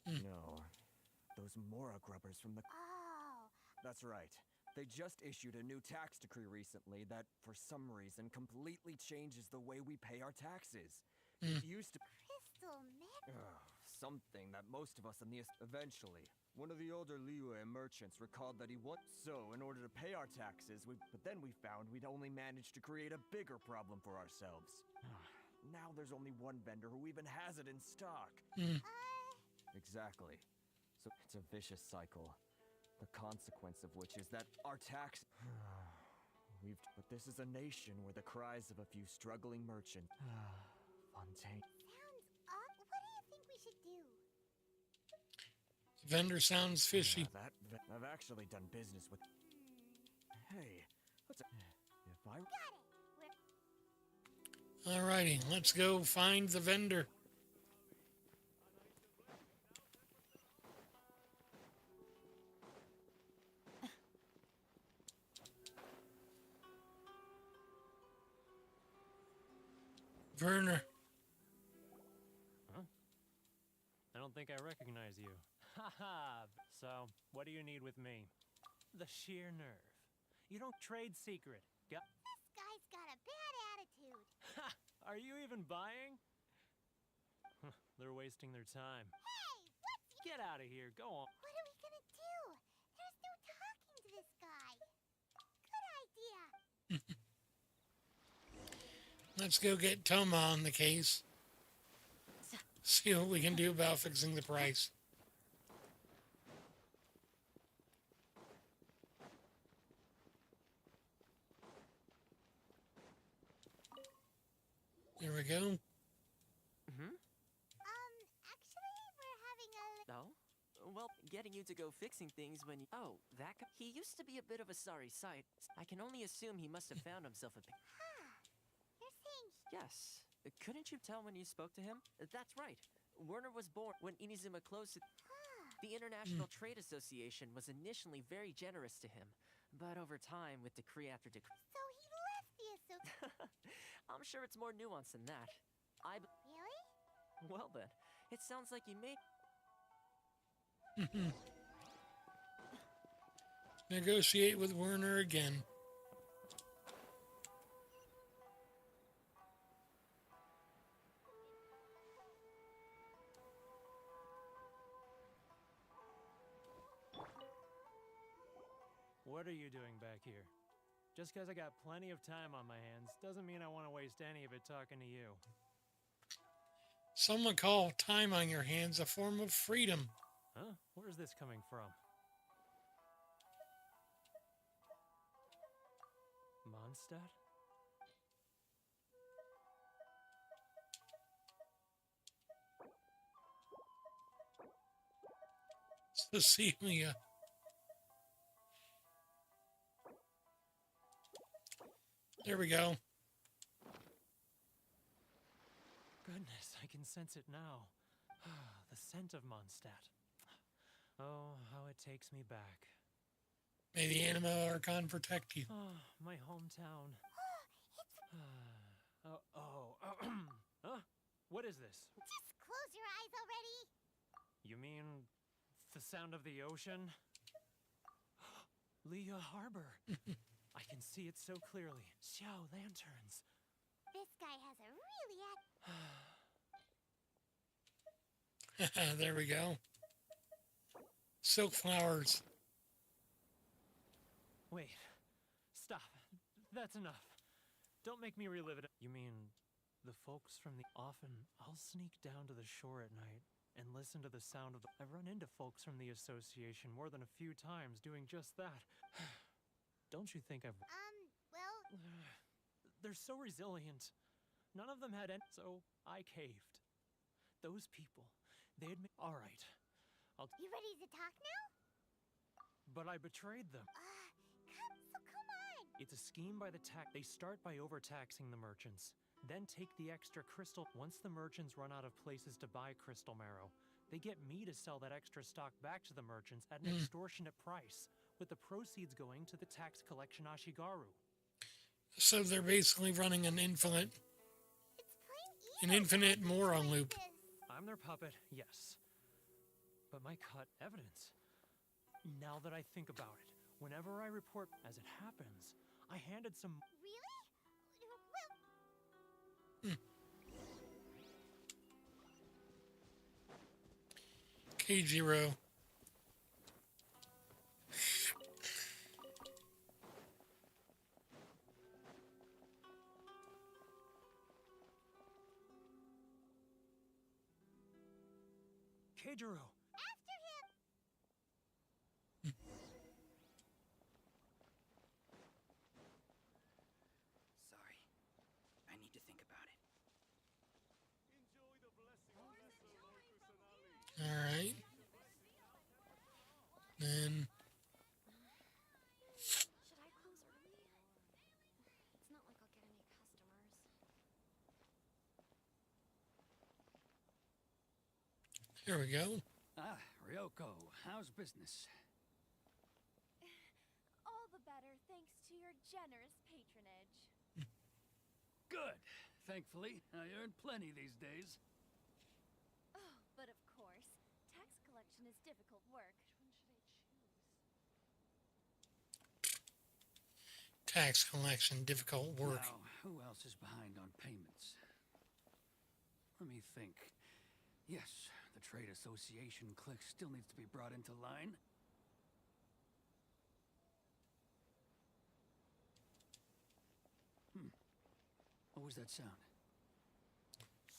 Speaker 6: No. Those Mora grubbers from the...
Speaker 2: Oh.
Speaker 6: That's right. They just issued a new tax decree recently that, for some reason, completely changes the way we pay our taxes. It used to...
Speaker 2: Crystal man.
Speaker 6: Something that most of us in the... Eventually, one of the older Liyue merchants recalled that he wanted... So, in order to pay our taxes, but then we found we'd only managed to create a bigger problem for ourselves. Now there's only one vendor who even has it in stock. Exactly. So it's a vicious cycle. The consequence of which is that our tax... But this is a nation where the cries of a few struggling merchants... Fontaine...
Speaker 2: Sounds odd. What do you think we should do?
Speaker 1: Vendor sounds fishy.
Speaker 6: I've actually done business with... Hey, what's a... If I...
Speaker 2: Got it.
Speaker 1: Alrighty, let's go find the vendor. Werner.
Speaker 12: Huh? I don't think I recognize you. Haha. So, what do you need with me? The sheer nerve. You don't trade secret.
Speaker 2: This guy's got a bad attitude.
Speaker 12: Ha! Are you even buying? They're wasting their time.
Speaker 2: Hey, what's...
Speaker 12: Get out of here. Go on.
Speaker 2: What are we gonna do? There's no talking to this guy. Good idea.
Speaker 1: Let's go get Toma on the case. See what we can do about fixing the price. There we go.
Speaker 2: Actually, we're having a...
Speaker 5: Oh? Well, getting you to go fixing things when you... Oh, that guy? He used to be a bit of a sorry sight. I can only assume he must have found himself a bit...
Speaker 2: You're saying...
Speaker 5: Yes. Couldn't you tell when you spoke to him? That's right. Werner was born when 𝑭𝒐𝒍𝒂𝒂𝒍... The International Trade Association was initially very generous to him. But over time, with decree after decree...
Speaker 2: So he left the association.
Speaker 5: I'm sure it's more nuanced than that.
Speaker 2: Really?
Speaker 5: Well then, it sounds like you made...
Speaker 1: Negotiate with Werner again.
Speaker 12: What are you doing back here? Just because I got plenty of time on my hands doesn't mean I want to waste any of it talking to you.
Speaker 1: Some would call time on your hands a form of freedom.
Speaker 12: Huh? Where's this coming from? Mondstadt?
Speaker 1: Cecilia. There we go.
Speaker 12: Goodness, I can sense it now. The scent of Mondstadt. Oh, how it takes me back.
Speaker 1: May the Anima Archon protect you.
Speaker 12: Oh, my hometown. Huh? What is this?
Speaker 2: Just close your eyes already.
Speaker 12: You mean the sound of the ocean? Leah Harbor. I can see it so clearly. Xiao lanterns.
Speaker 2: This guy has a really
Speaker 1: There we go. Silk flowers.
Speaker 12: Wait. Stop. That's enough. Don't make me relive it. You mean the folks from the... Often, I'll sneak down to the shore at night and listen to the sound of the... I've run into folks from the association more than a few times doing just that. Don't you think I've...
Speaker 2: well...
Speaker 12: They're so resilient. None of them had any... So, I caved. Those people, they admit... All right.
Speaker 2: You ready to talk now?
Speaker 12: But I betrayed them.
Speaker 2: Come on!
Speaker 12: It's a scheme by the They start by overtaxing the merchants, then take the extra crystal. Once the merchants run out of places to buy crystal marrow, they get me to sell that extra stock back to the merchants at an extortionate price, with the proceeds going to the tax collection Ashigaru.
Speaker 1: So they're basically running an infinite moron loop.
Speaker 12: I'm their puppet, yes. But my cut evidence. Now that I think about it, whenever I report as it happens, I handed some...
Speaker 2: Really?
Speaker 1: K0.
Speaker 12: K0.
Speaker 2: After him!
Speaker 11: Sorry. I need to think about it.
Speaker 1: All right. Then...
Speaker 10: Should I close early? It's not like I'll get any customers.
Speaker 1: Here we go.
Speaker 11: Ah, Ryoko, how's business?
Speaker 3: All the better thanks to your generous patronage.
Speaker 11: Good. Thankfully, I earn plenty these days.
Speaker 3: Oh, but of course, tax collection is difficult work. Which one should I choose?
Speaker 1: Tax collection, difficult work.
Speaker 11: Now, who else is behind on payments? Let me think. Yes, the Trade Association clique still needs to be brought into line. What was that sound?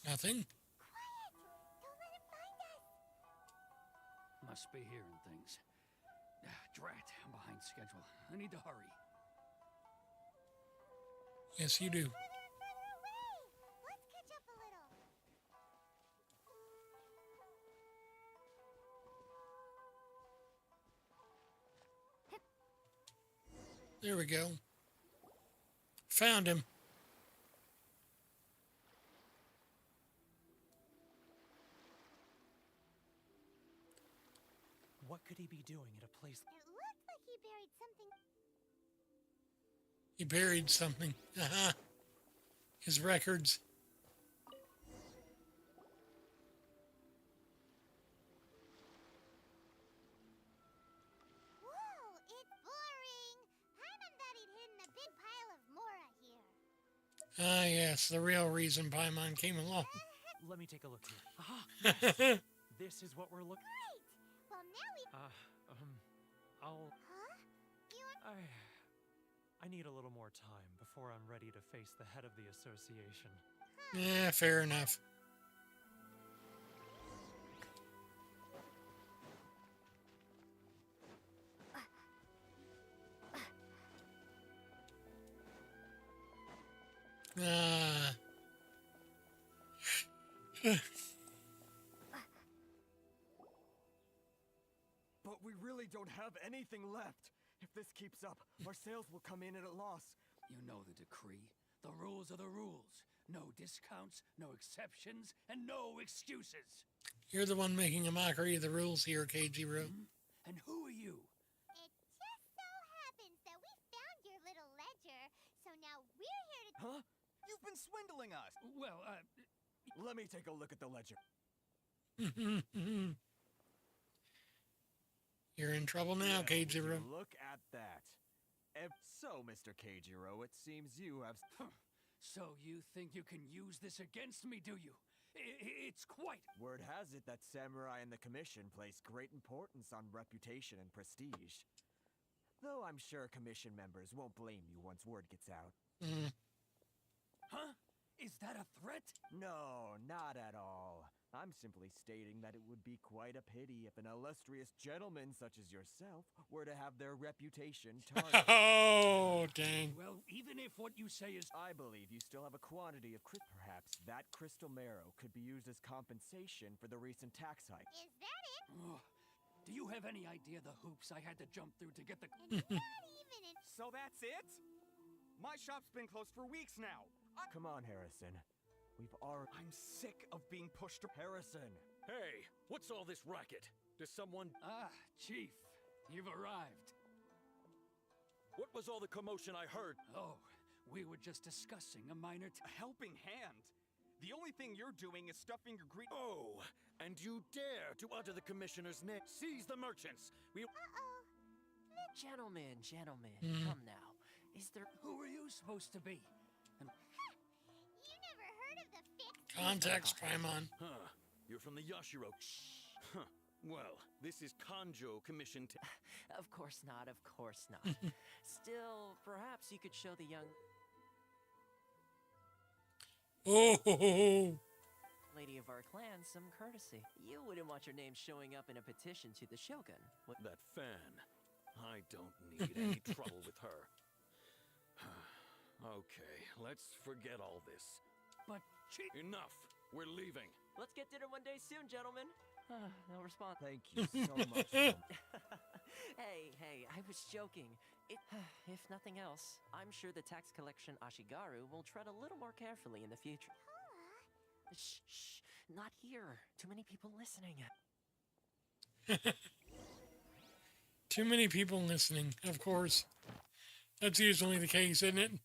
Speaker 1: Nothing.
Speaker 2: Quiet! Don't let him find us!
Speaker 11: Must be hearing things. Drat, I'm behind schedule. I need to hurry.
Speaker 1: Yes, you do.
Speaker 2: Further away! Let's catch up a little.
Speaker 1: There we go. Found him.
Speaker 12: What could he be doing at a place?
Speaker 2: It looked like he buried something.
Speaker 1: He buried something. Haha. His records.
Speaker 2: Whoa, it's boring. Paimon thought he'd hidden a big pile of Mora here.
Speaker 1: Ah, yes, the real reason Paimon came along.
Speaker 12: Let me take a look here. Aha! This is what we're looking.
Speaker 2: Great! Well, now we...
Speaker 12: I'll.
Speaker 2: Huh? You want...
Speaker 12: I need a little more time before I'm ready to face the head of the association.
Speaker 1: Yeah, fair enough. Ah.
Speaker 6: But we really don't have anything left. If this keeps up, our sales will come in at a loss.
Speaker 11: You know the decree. The rules are the rules. No discounts, no exceptions, and no excuses.
Speaker 1: You're the one making a mockery of the rules here, Keijiro.
Speaker 11: And who are you?
Speaker 2: It just so happens that we found your little ledger, so now we're here to...
Speaker 6: Huh? You've been swindling us.
Speaker 11: Well,
Speaker 6: Let me take a look at the ledger.
Speaker 1: You're in trouble now, Keijiro.
Speaker 6: Look at that. So, Mr. Keijiro, it seems you have...
Speaker 11: So you think you can use this against me, do you? It's quite...
Speaker 6: Word has it that samurai and the commission place great importance on reputation and prestige. Though I'm sure commission members won't blame you once word gets out.
Speaker 11: Huh? Is that a threat?
Speaker 6: No, not at all. I'm simply stating that it would be quite a pity if an illustrious gentleman such as yourself were to have their reputation tarnished.
Speaker 1: Oh, dang.
Speaker 11: Well, even if what you say is...
Speaker 6: I believe you still have a quantity of perhaps that crystal marrow could be used as compensation for the recent tax hike.
Speaker 2: Is that it?
Speaker 11: Do you have any idea the hoops I had to jump through to get the...
Speaker 2: And not even in...
Speaker 13: So that's it? My shop's been closed for weeks now.
Speaker 6: Come on, Harrison. I'm sick of being pushed to Harrison.
Speaker 14: Hey, what's all this racket? Does someone...
Speaker 11: Ah, Chief, you've arrived.
Speaker 14: What was all the commotion I heard?
Speaker 11: Oh, we were just discussing a minor...
Speaker 13: A helping hand? The only thing you're doing is stuffing your greed...
Speaker 14: Oh, and you dare to utter the commissioner's name. Seize the merchants. We...
Speaker 2: Uh-oh.
Speaker 5: Gentlemen, come now. Is there...
Speaker 11: Who are you supposed to be? And...
Speaker 2: You never heard of the fixed...
Speaker 1: Context, Paimon.
Speaker 14: Huh. You're from the Yashiro... Huh. Well, this is Kanjo commissioned to...
Speaker 5: Of course not. Still, perhaps you could show the young...
Speaker 1: Oh,
Speaker 5: lady of our clan some courtesy. You wouldn't want your name showing up in a petition to the Shogun. What?
Speaker 14: That fan. I don't need any trouble with her. Okay, let's forget all this.
Speaker 11: But, Chief...
Speaker 14: Enough. We're leaving.
Speaker 5: Let's get dinner one day soon, gentlemen. No response.
Speaker 6: Thank you so much.
Speaker 5: Hey, I was joking. If nothing else, I'm sure the tax collection Ashigaru will tread a little more carefully in the future. Shh, not here. Too many people listening.
Speaker 1: too many people listening, of course. That's usually the case, isn't it?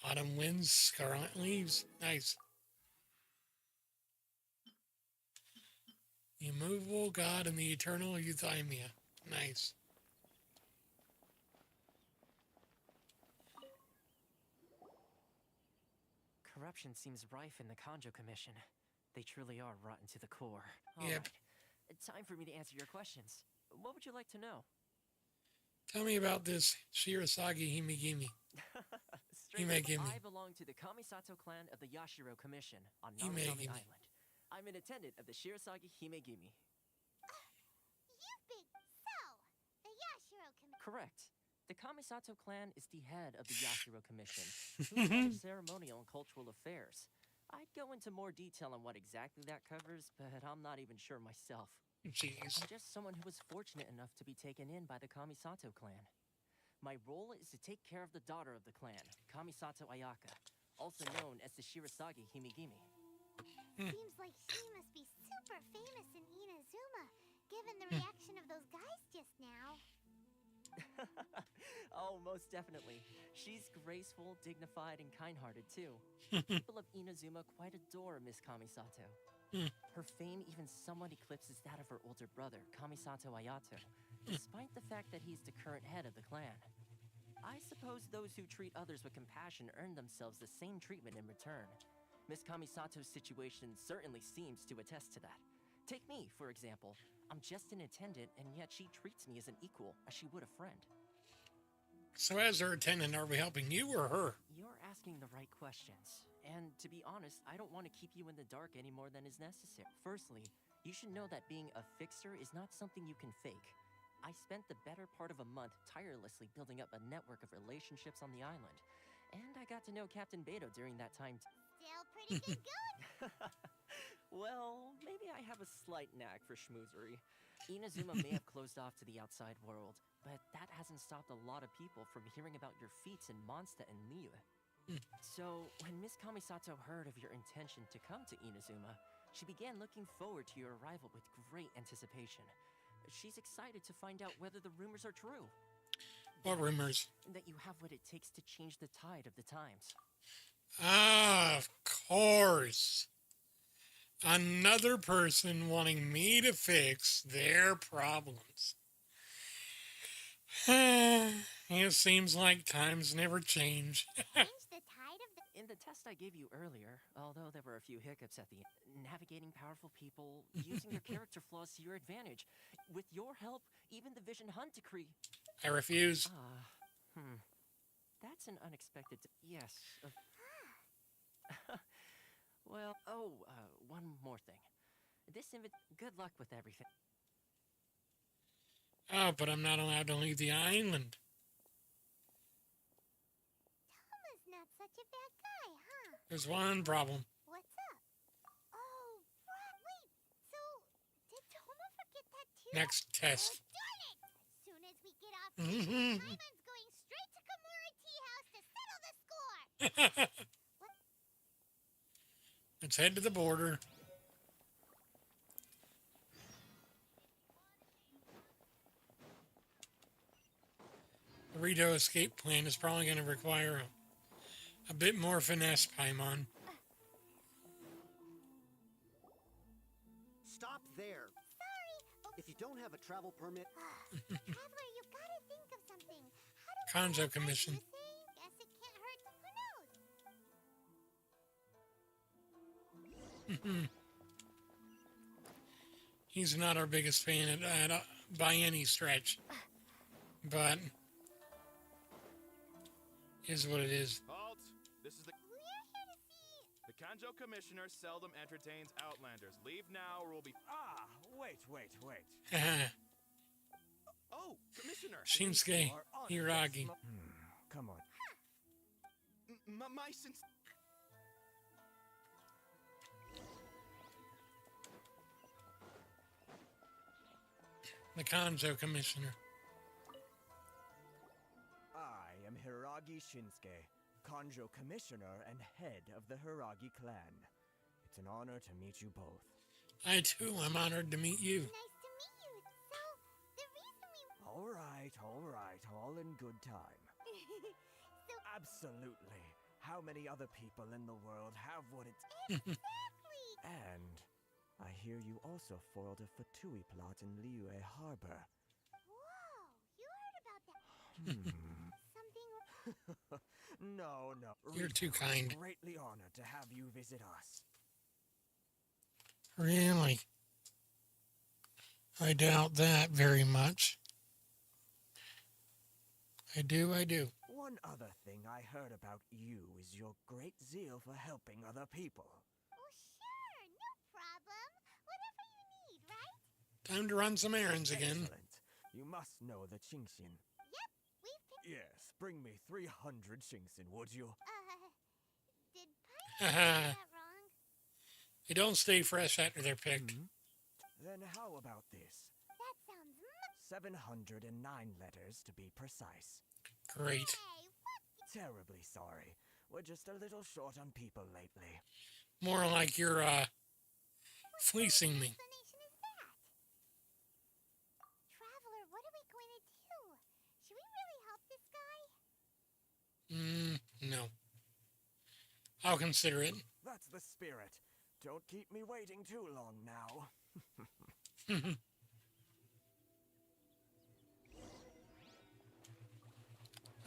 Speaker 1: Autumn winds, scarlet leaves. Nice. The immovable God and the eternal 𝑭𝒐𝒑𝒐𝒂𝒔𝒕. Nice.
Speaker 5: Corruption seems rife in the Kanjo Commission. They truly are rotten to the core.
Speaker 1: Yep.
Speaker 5: All right. Time for me to answer your questions. What would you like to know?
Speaker 1: Tell me about this Shirasagi Himigimi. may give me.
Speaker 15: I belong to the Kamisato clan of the Yashiro Commission on
Speaker 1: He may
Speaker 15: Narukami
Speaker 1: give me.
Speaker 15: Island. I'm an attendant of the Shirasagi Himegimi.
Speaker 2: You big so! The Yashiro Commission.
Speaker 15: Correct. The Kamisato clan is the head of the Yashiro Commission, who is in ceremonial and cultural affairs. I'd go into more detail on what exactly that covers, but I'm not even sure myself.
Speaker 1: Jeez.
Speaker 15: I'm just someone who was fortunate enough to be taken in by the Kamisato clan. My role is to take care of the daughter of the clan, Kamisato Ayaka, also known as the Shirasagi Himegimi.
Speaker 2: Seems like she must be super famous in Inazuma, given the reaction of those guys just now.
Speaker 15: Oh, most definitely. She's graceful, dignified, and kind-hearted, too. People of Inazuma quite adore Miss Kamisato. Her fame even somewhat eclipses that of her older brother, Kamisato Ayato, despite the fact that he's the current head of the clan. I suppose those who treat others with compassion earn themselves the same treatment in return. Miss Kamisato's situation certainly seems to attest to that. Take me, for example. I'm just an attendant, and yet she treats me as an equal, as she would a friend.
Speaker 1: So as her attendant, are we helping you or her?
Speaker 15: You're asking the right questions. And to be honest, I don't want to keep you in the dark any more than is necessary. Firstly, you should know that being a fixer is not something you can fake. I spent the better part of a month tirelessly building up a network of relationships on the island. And I got to know Captain Beto during that time.
Speaker 2: Still pretty good going.
Speaker 15: Well, maybe I have a slight knack for schmoozery. Inazuma may have closed off to the outside world, but that hasn't stopped a lot of people from hearing about your feats in Mondstadt and Liyue. So, when Miss Kamisato heard of your intention to come to Inazuma, she began looking forward to your arrival with great anticipation. She's excited to find out whether the rumors are true.
Speaker 1: What rumors?
Speaker 15: That you have what it takes to change the tide of the times.
Speaker 1: Ah, of course. Another person wanting me to fix their problems. It seems like times never change.
Speaker 2: Change the tide of the...
Speaker 15: In the test I gave you earlier, although there were a few hiccups at the end, navigating powerful people, using your character flaws to your advantage. With your help, even the Vision Hunt decree...
Speaker 1: I refuse.
Speaker 15: That's an unexpected... Yes. Well, one more thing. Good luck with everything.
Speaker 1: Oh, but I'm not allowed to leave the island.
Speaker 2: Toma's not such a bad guy, huh?
Speaker 1: There's one problem.
Speaker 2: What's up? Oh, right. Wait, so did Toma forget that too?
Speaker 1: Next test.
Speaker 2: Oh, darn it! As soon as we get off here, Simon's going straight to Kamura Tea House to settle the score.
Speaker 1: Let's head to the border. The Rito escape plan is probably going to require a bit more finesse, Paimon.
Speaker 16: Stop there.
Speaker 2: Sorry.
Speaker 16: If you don't have a travel permit...
Speaker 2: Traveler, you gotta think of something.
Speaker 1: Kanjo Commission.
Speaker 2: Guess it can't hurt to pronounce.
Speaker 1: He's not our biggest fan by any stretch, but is what it is.
Speaker 13: Halt! This is the Kanjo Commissioner seldom entertains Outlanders. Leave now or we'll be...
Speaker 6: Wait.
Speaker 13: Oh, Commissioner!
Speaker 1: Shinsuke Hiragi.
Speaker 6: Come on.
Speaker 13: My sense...
Speaker 1: The Kanjo Commissioner.
Speaker 6: I am Hiragi Shinsuke, Kanjo Commissioner and head of the Hiragi clan. It's an honor to meet you both.
Speaker 1: I too am honored to meet you.
Speaker 2: Nice to meet you. So, the reason we...
Speaker 6: All right, all in good time.
Speaker 2: So...
Speaker 6: Absolutely. How many other people in the world have what it's...
Speaker 2: Exactly!
Speaker 6: And I hear you also foiled a Fatui plot in Liyue Harbor.
Speaker 2: Whoa! You heard about that? Something...
Speaker 6: No.
Speaker 1: You're too kind.
Speaker 6: I'm greatly honored to have you visit us.
Speaker 1: Really? I doubt that very much. I do.
Speaker 6: one other thing I heard about you is your great zeal for helping other people.
Speaker 2: Well, sure, no problem. Whatever you need, right?
Speaker 1: Time to run some errands again.
Speaker 6: Excellent. You must know the Qingshin.
Speaker 2: Yep, we've picked...
Speaker 6: Yes, bring me 300 Qingshin, would you?
Speaker 2: Did Pyro get that wrong?
Speaker 1: They don't stay fresh after they're picked.
Speaker 6: Then how about this?
Speaker 2: That sounds
Speaker 6: 709 letters to be precise.
Speaker 1: Great.
Speaker 2: Hey, what?
Speaker 6: Terribly sorry. We're just a little short on people lately.
Speaker 1: More like you're, fleecing me.
Speaker 2: Explanation is that? Traveler, what are we going to do? Should we really help this guy?
Speaker 1: No. I'll consider it.
Speaker 6: That's the spirit. Don't keep me waiting too long now.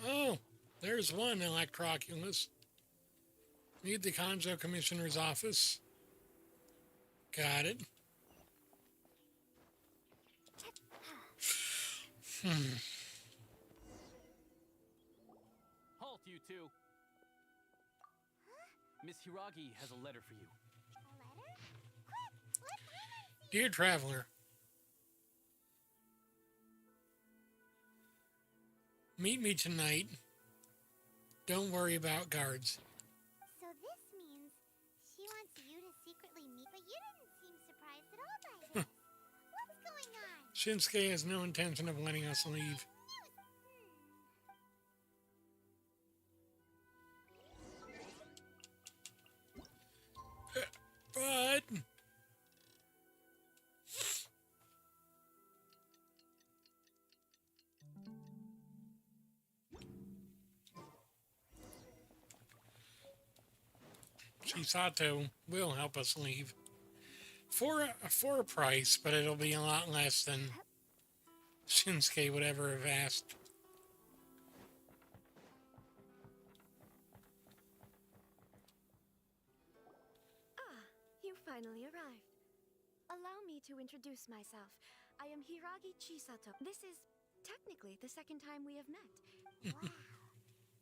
Speaker 1: Oh, there's one Electroculus. Need the Kanjo Commissioner's office. Got it.
Speaker 7: Halt, you two! Miss Hiragi has a letter for you.
Speaker 2: A letter? Quick, let's read it.
Speaker 1: Dear Traveler, meet me tonight. Don't worry about guards.
Speaker 2: So this means she wants you to secretly meet, but you didn't seem surprised at all by this. What's going on?
Speaker 1: Shinsuke has no intention of letting us leave. But Chisato will help us leave for a price, but it'll be a lot less than Shinsuke would ever have asked.
Speaker 3: You finally arrived. Allow me to introduce myself. I am Hiragi Chisato. This is technically the second time we have met.
Speaker 2: Wow.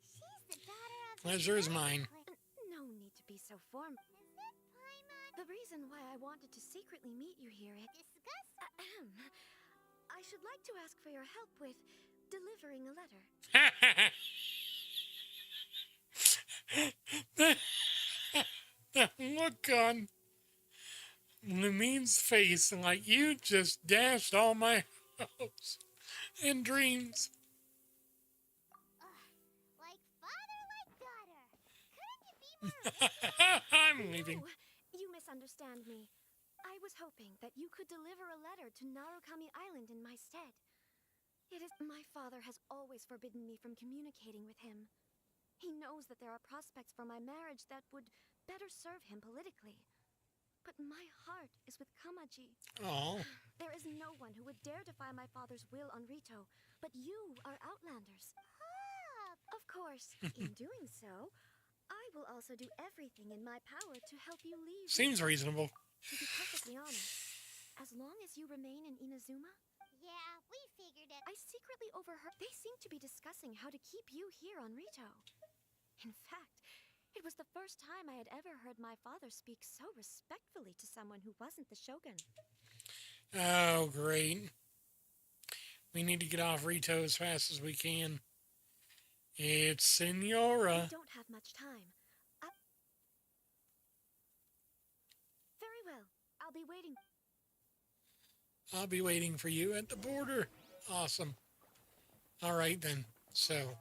Speaker 2: She's the daughter of...
Speaker 1: Pleasure is mine.
Speaker 3: No need to be so formal.
Speaker 2: Is that Paimon?
Speaker 3: The reason why I wanted to secretly meet you here is...
Speaker 2: Discuss?
Speaker 3: I should like to ask for your help with delivering a letter.
Speaker 1: The look on Lumine's face like you just dashed all my hopes and dreams.
Speaker 2: Like father, like daughter. Couldn't you be more...
Speaker 1: I'm leaving.
Speaker 3: No, you misunderstand me. I was hoping that you could deliver a letter to Narukami Island in my stead. It is... My father has always forbidden me from communicating with him. He knows that there are prospects for my marriage that would better serve him politically. But my heart is with Kamaji.
Speaker 1: Oh.
Speaker 3: There is no one who would dare defy my father's will on Rito, but you are Outlanders. Of course, in doing so, I will also do everything in my power to help you leave.
Speaker 1: Seems reasonable.
Speaker 3: To be perfectly honest, as long as you remain in Inazuma,
Speaker 2: Yeah, we figured it.
Speaker 3: I secretly overheard they seem to be discussing how to keep you here on Rito. In fact, it was the first time I had ever heard my father speak so respectfully to someone who wasn't the shogun.
Speaker 1: Oh, great. We need to get off Rito as fast as we can. It's Senora.
Speaker 3: We don't have much time. Very well. I'll be waiting.
Speaker 1: I'll be waiting for you at the border. Awesome. All right, then. So,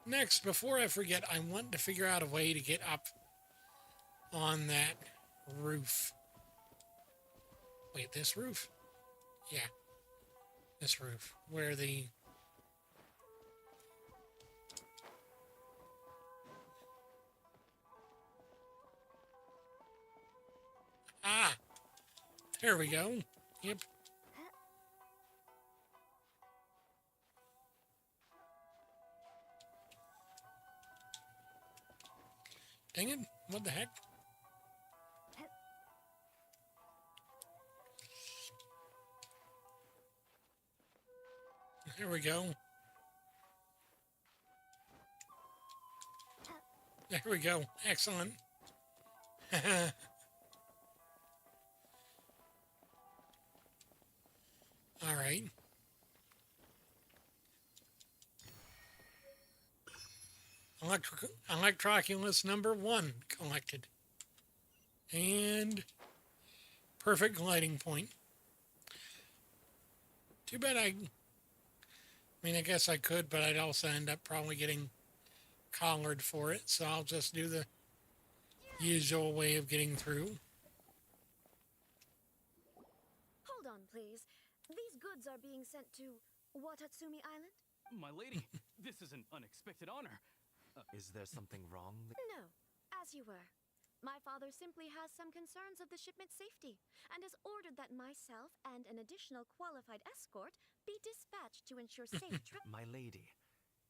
Speaker 1: next, before I forget, I want to figure out a way to get up on that roof. Wait, this roof? Yeah. This roof. Where the... Ah! There we go. Yep. Dang it. What the heck? There we go. There we go. Excellent. All right. Electroculus number 1 collected. And perfect gliding point. Too bad I guess I could, but I'd also end up probably getting collared for it, so I'll just do the usual way of getting through.
Speaker 17: Hold on, please. These goods are being sent to Watatsumi Island?
Speaker 7: My lady, this is an unexpected honor.
Speaker 8: Is there something wrong?
Speaker 17: No, as you were. My father simply has some concerns of the shipment's safety and has ordered that myself and an additional qualified escort be dispatched to ensure safe travel.
Speaker 8: My lady,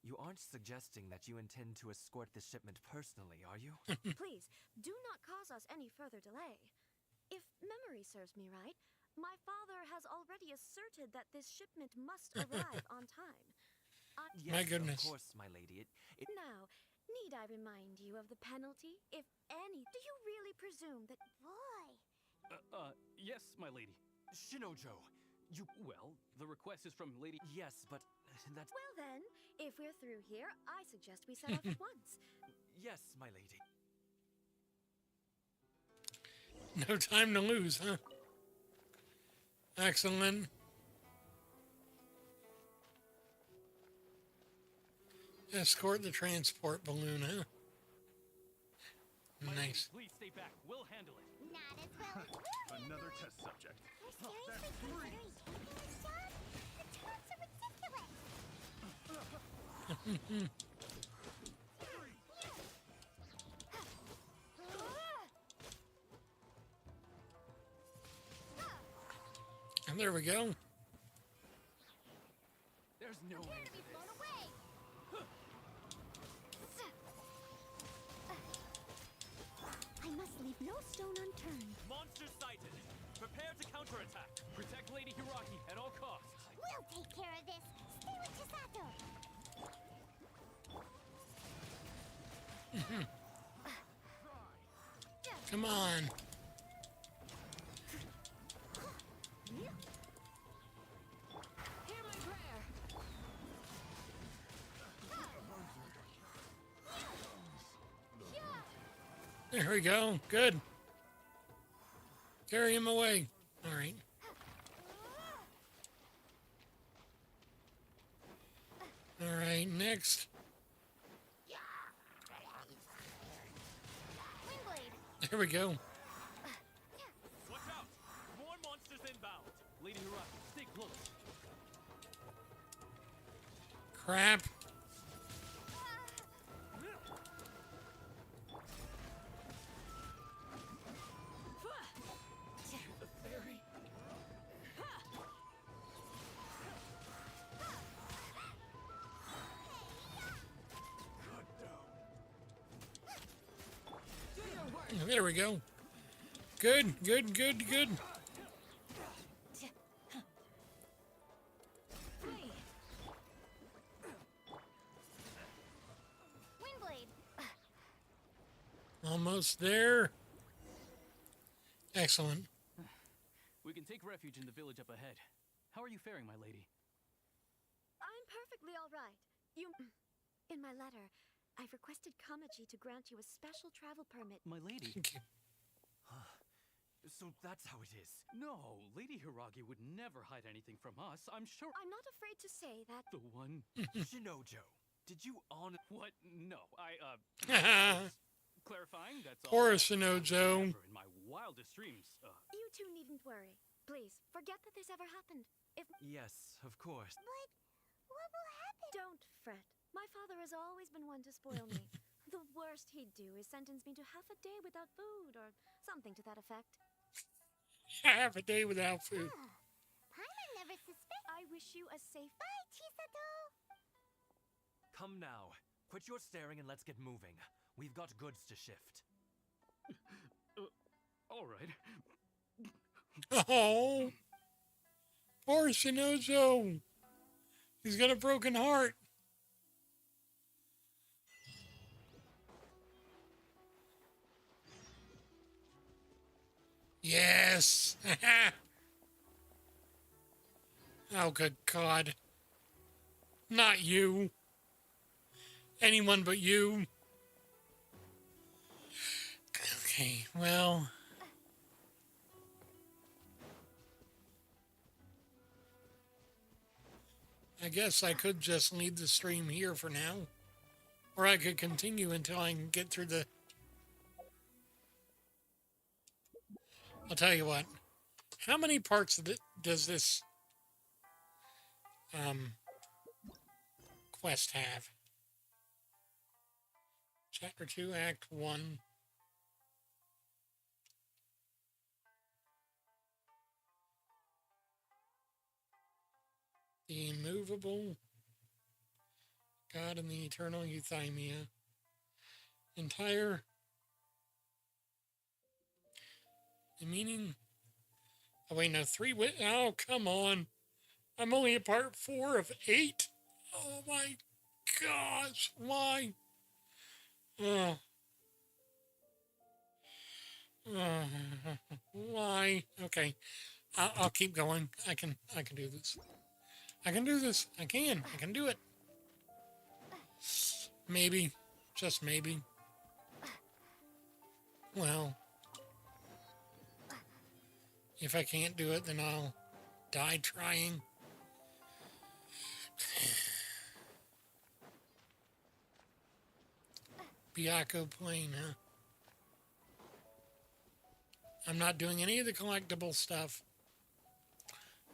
Speaker 8: you aren't suggesting that you intend to escort this shipment personally, are you?
Speaker 17: Please, do not cause us any further delay. If memory serves me right, my father has already asserted that this shipment must arrive on time.
Speaker 8: Yes,
Speaker 1: my goodness.
Speaker 8: Of course, my lady.
Speaker 17: Now, need I remind you of the penalty, if any? Do you really presume that...
Speaker 2: Boy!
Speaker 7: Yes, my lady.
Speaker 8: Shinojo,
Speaker 7: Well, the request is from Lady...
Speaker 8: Yes, but that's...
Speaker 17: Well then, if we're through here, I suggest we set off at once.
Speaker 8: Yes, my lady.
Speaker 1: No time to lose, huh? Excellent. Escort the transport balloon, huh? Nice.
Speaker 7: Please stay back. We'll handle it.
Speaker 2: Not as well as
Speaker 13: Another test subject.
Speaker 2: That's 3. The taunts are ridiculous.
Speaker 1: And there we go.
Speaker 7: There's no way.
Speaker 2: Prepare to be blown away.
Speaker 17: I must leave no stone unturned.
Speaker 7: Monster sighted. Prepare to counterattack. Protect Lady Hiragi at all costs.
Speaker 2: We'll take care of this. Stay with Chisato.
Speaker 1: Come on.
Speaker 17: Hear my prayer.
Speaker 1: There we go. Good. Carry him away. All right. All right, next.
Speaker 2: Windblade.
Speaker 1: There we go.
Speaker 7: Watch out! More monsters inbound. Lady Hiragi, stay close.
Speaker 1: Crap. There we go. Good, good, good, good.
Speaker 2: Windblade.
Speaker 1: Almost there. Excellent.
Speaker 7: We can take refuge in the village up ahead. How are you faring, my lady?
Speaker 17: I'm perfectly all right. In my letter, I've requested Kamaji to grant you a special travel permit.
Speaker 7: My lady?
Speaker 1: Okay.
Speaker 8: So that's how it is.
Speaker 7: No, Lady Hiragi would never hide anything from us. I'm sure...
Speaker 17: I'm not afraid to say that...
Speaker 7: The one...
Speaker 8: Shinojo, did you honor...
Speaker 7: What? No, clarifying, that's all.
Speaker 1: Poor Shinojo.
Speaker 7: Never in my wildest dreams.
Speaker 17: You two needn't worry. Please, forget that this ever happened. If...
Speaker 8: Yes, of course.
Speaker 2: But what will happen?
Speaker 17: Don't fret. My father has always been one to spoil me. The worst he'd do is sentence me to half a day without food, or something to that effect.
Speaker 1: Half a day without food.
Speaker 2: Paimon never suspect.
Speaker 17: I wish you a safe...
Speaker 2: Bye, Chisato.
Speaker 8: Come now. Quit your staring and let's get moving. We've got goods to shift.
Speaker 7: All right.
Speaker 1: Oh. Poor Shinojo. He's got a broken heart. Yes. Oh, good God. Not you. Anyone but you. Okay, well. I guess I could just leave the stream here for now. Or I could continue until I can get through the... I'll tell you what. How many parts does this quest have? Chapter 2, Act 1. The immovable God and the eternal 𝑭𝒐𝒑𝒐𝒂𝒔𝒕. Entire... The meaning... Oh, wait, no, 3... Oh, come on. I'm only at part 4 of 8. Oh, my gosh. Why? Oh. Why? Okay. I'll keep going. I can do this. I can do this. I can do it. Maybe. Just maybe. Well. If I can't do it, then I'll die trying. Byakko Plain, huh? I'm not doing any of the collectible stuff.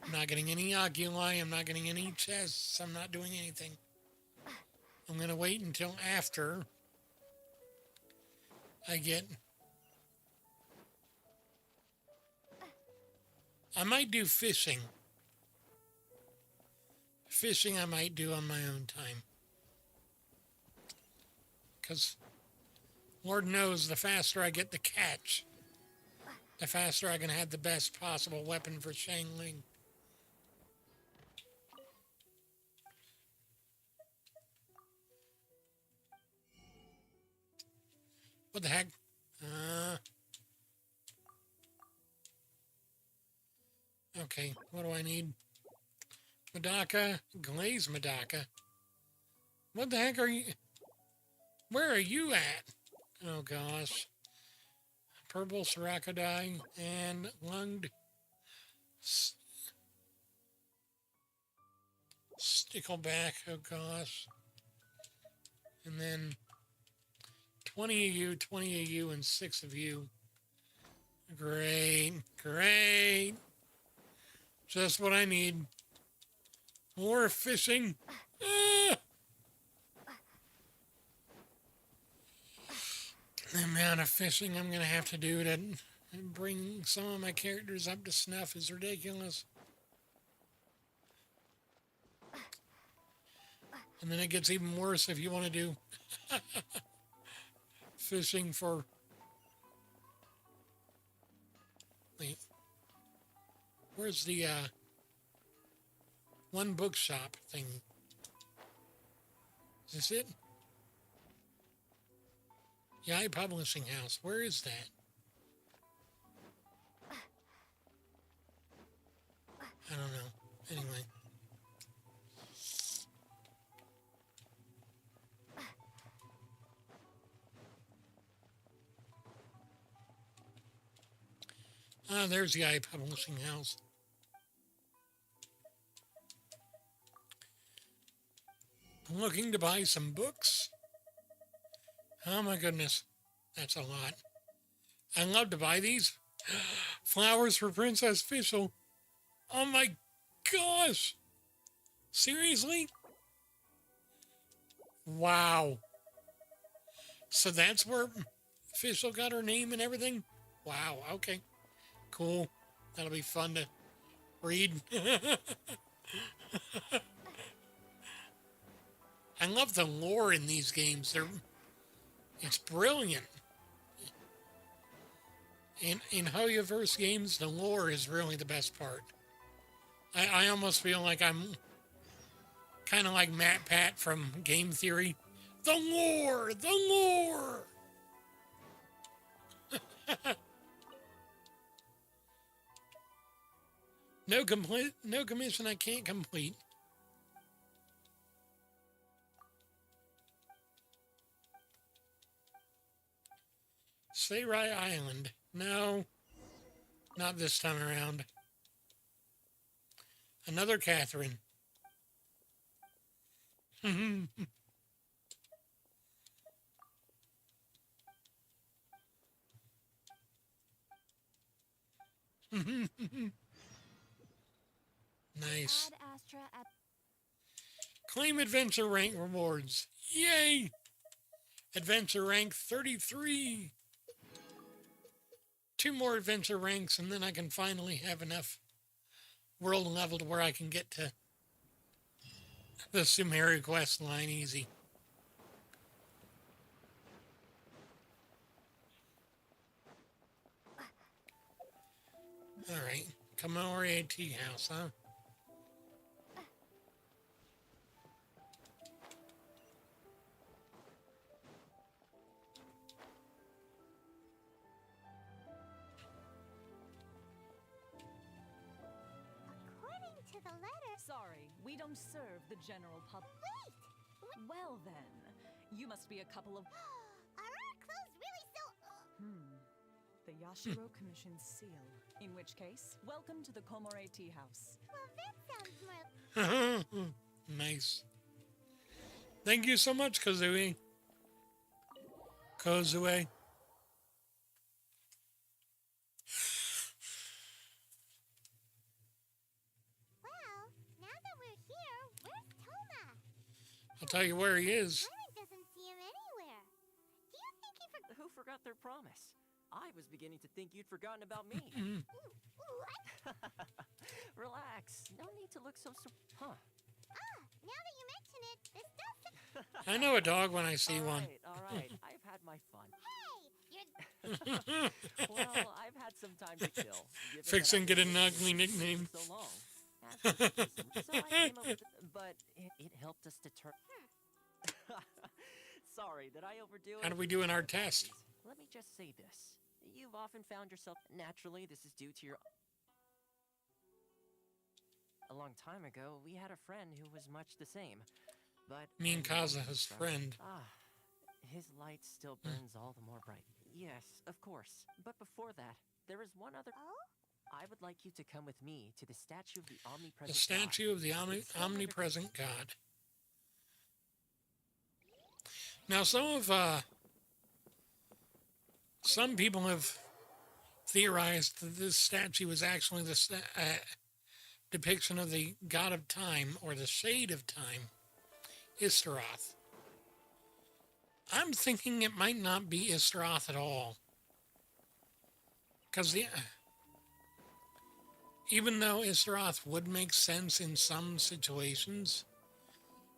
Speaker 1: I'm not getting any oculi. I'm not getting any chests. I'm not doing anything. I'm going to wait until after I get... I might do fishing. Fishing I might do on my own time. Because Lord knows the faster I get the catch, the faster I can have the best possible weapon for Shangling. What the heck? Okay, what do I need? Medaka, Glaze Medaka. What the heck are you? Where are you at? Oh gosh. Purple Soracodai and lunged Stickleback, oh gosh. And then 20 of you, 20 of you, and 6 of you. Great, great. Just what I need. More fishing. Ah! The amount of fishing I'm going to have to do to bring some of my characters up to snuff is ridiculous. And then it gets even worse if you want to do fishing for... Wait. Where's the one bookshop thing? Is this it? Yeah, Publishing House. Where is that? I don't know. Anyway. Ah, there's the Publishing House. I'm looking to buy some books. Oh my goodness, that's a lot. I love to buy these. Flowers for Princess Fischl. Oh my gosh. Seriously? Wow. So that's where Fischl got her name and everything? Wow, okay. Cool. That'll be fun to read. I love the lore in these games. It's brilliant. In Hoyoverse games, the lore is really the best part. I almost feel like I'm kind of like Matt Pat from Game Theory. The lore! The lore! No commission I can't complete. Sayrai Island. No, not this time around. Another Catherine. Nice. Claim adventure rank rewards. Yay! Adventure rank 33. 2 more adventure ranks and then I can finally have enough world level to where I can get to the Sumeria quest line easy. Alright, Komori Tea House, huh?
Speaker 2: According to the letter...
Speaker 4: Sorry, we don't serve the general public.
Speaker 2: Wait!
Speaker 4: Well then, you must be a couple of...
Speaker 2: Are our clothes really so...
Speaker 4: The Yashiro Commission's seal. In which case, welcome to the Komore Tea House.
Speaker 2: Well, that sounds more...
Speaker 1: Nice. Thank you so much, Kozue. Kozue.
Speaker 2: Well, now that we're here, where's Toma?
Speaker 1: I'll tell you where he is.
Speaker 2: Lemon doesn't see him anywhere. Do you think he forgot...
Speaker 15: Who forgot their promise? I was beginning to think you'd forgotten about me.
Speaker 2: What?
Speaker 15: Relax. No need to look so
Speaker 2: Ah, now that you mention it, this does...
Speaker 1: I know a dog when I see one.
Speaker 15: All right. I've had my fun.
Speaker 2: Hey, you're...
Speaker 15: Well, I've had some time to kill.
Speaker 1: Fixing get an ugly nickname.
Speaker 15: So long. So I came up with... But it helped us to turn... Sorry, did I overdo it?
Speaker 1: How do we do in our test?
Speaker 15: Let me just say this. You've often found yourself... Naturally, this is due to your... A long time ago, we had a friend who was much the same. But...
Speaker 1: Me and Kazuha's friend.
Speaker 15: His light still burns all the more bright. Yes, of course. But before that, there is one other... I would like you to come with me to the statue of the omnipresent
Speaker 1: The statue of the omnipresent God. Now, some people have theorized that this statue is actually the depiction of the god of time, or the shade of time, Yssteroth. I'm thinking it might not be Yssteroth at all. Because even though Yssteroth would make sense in some situations,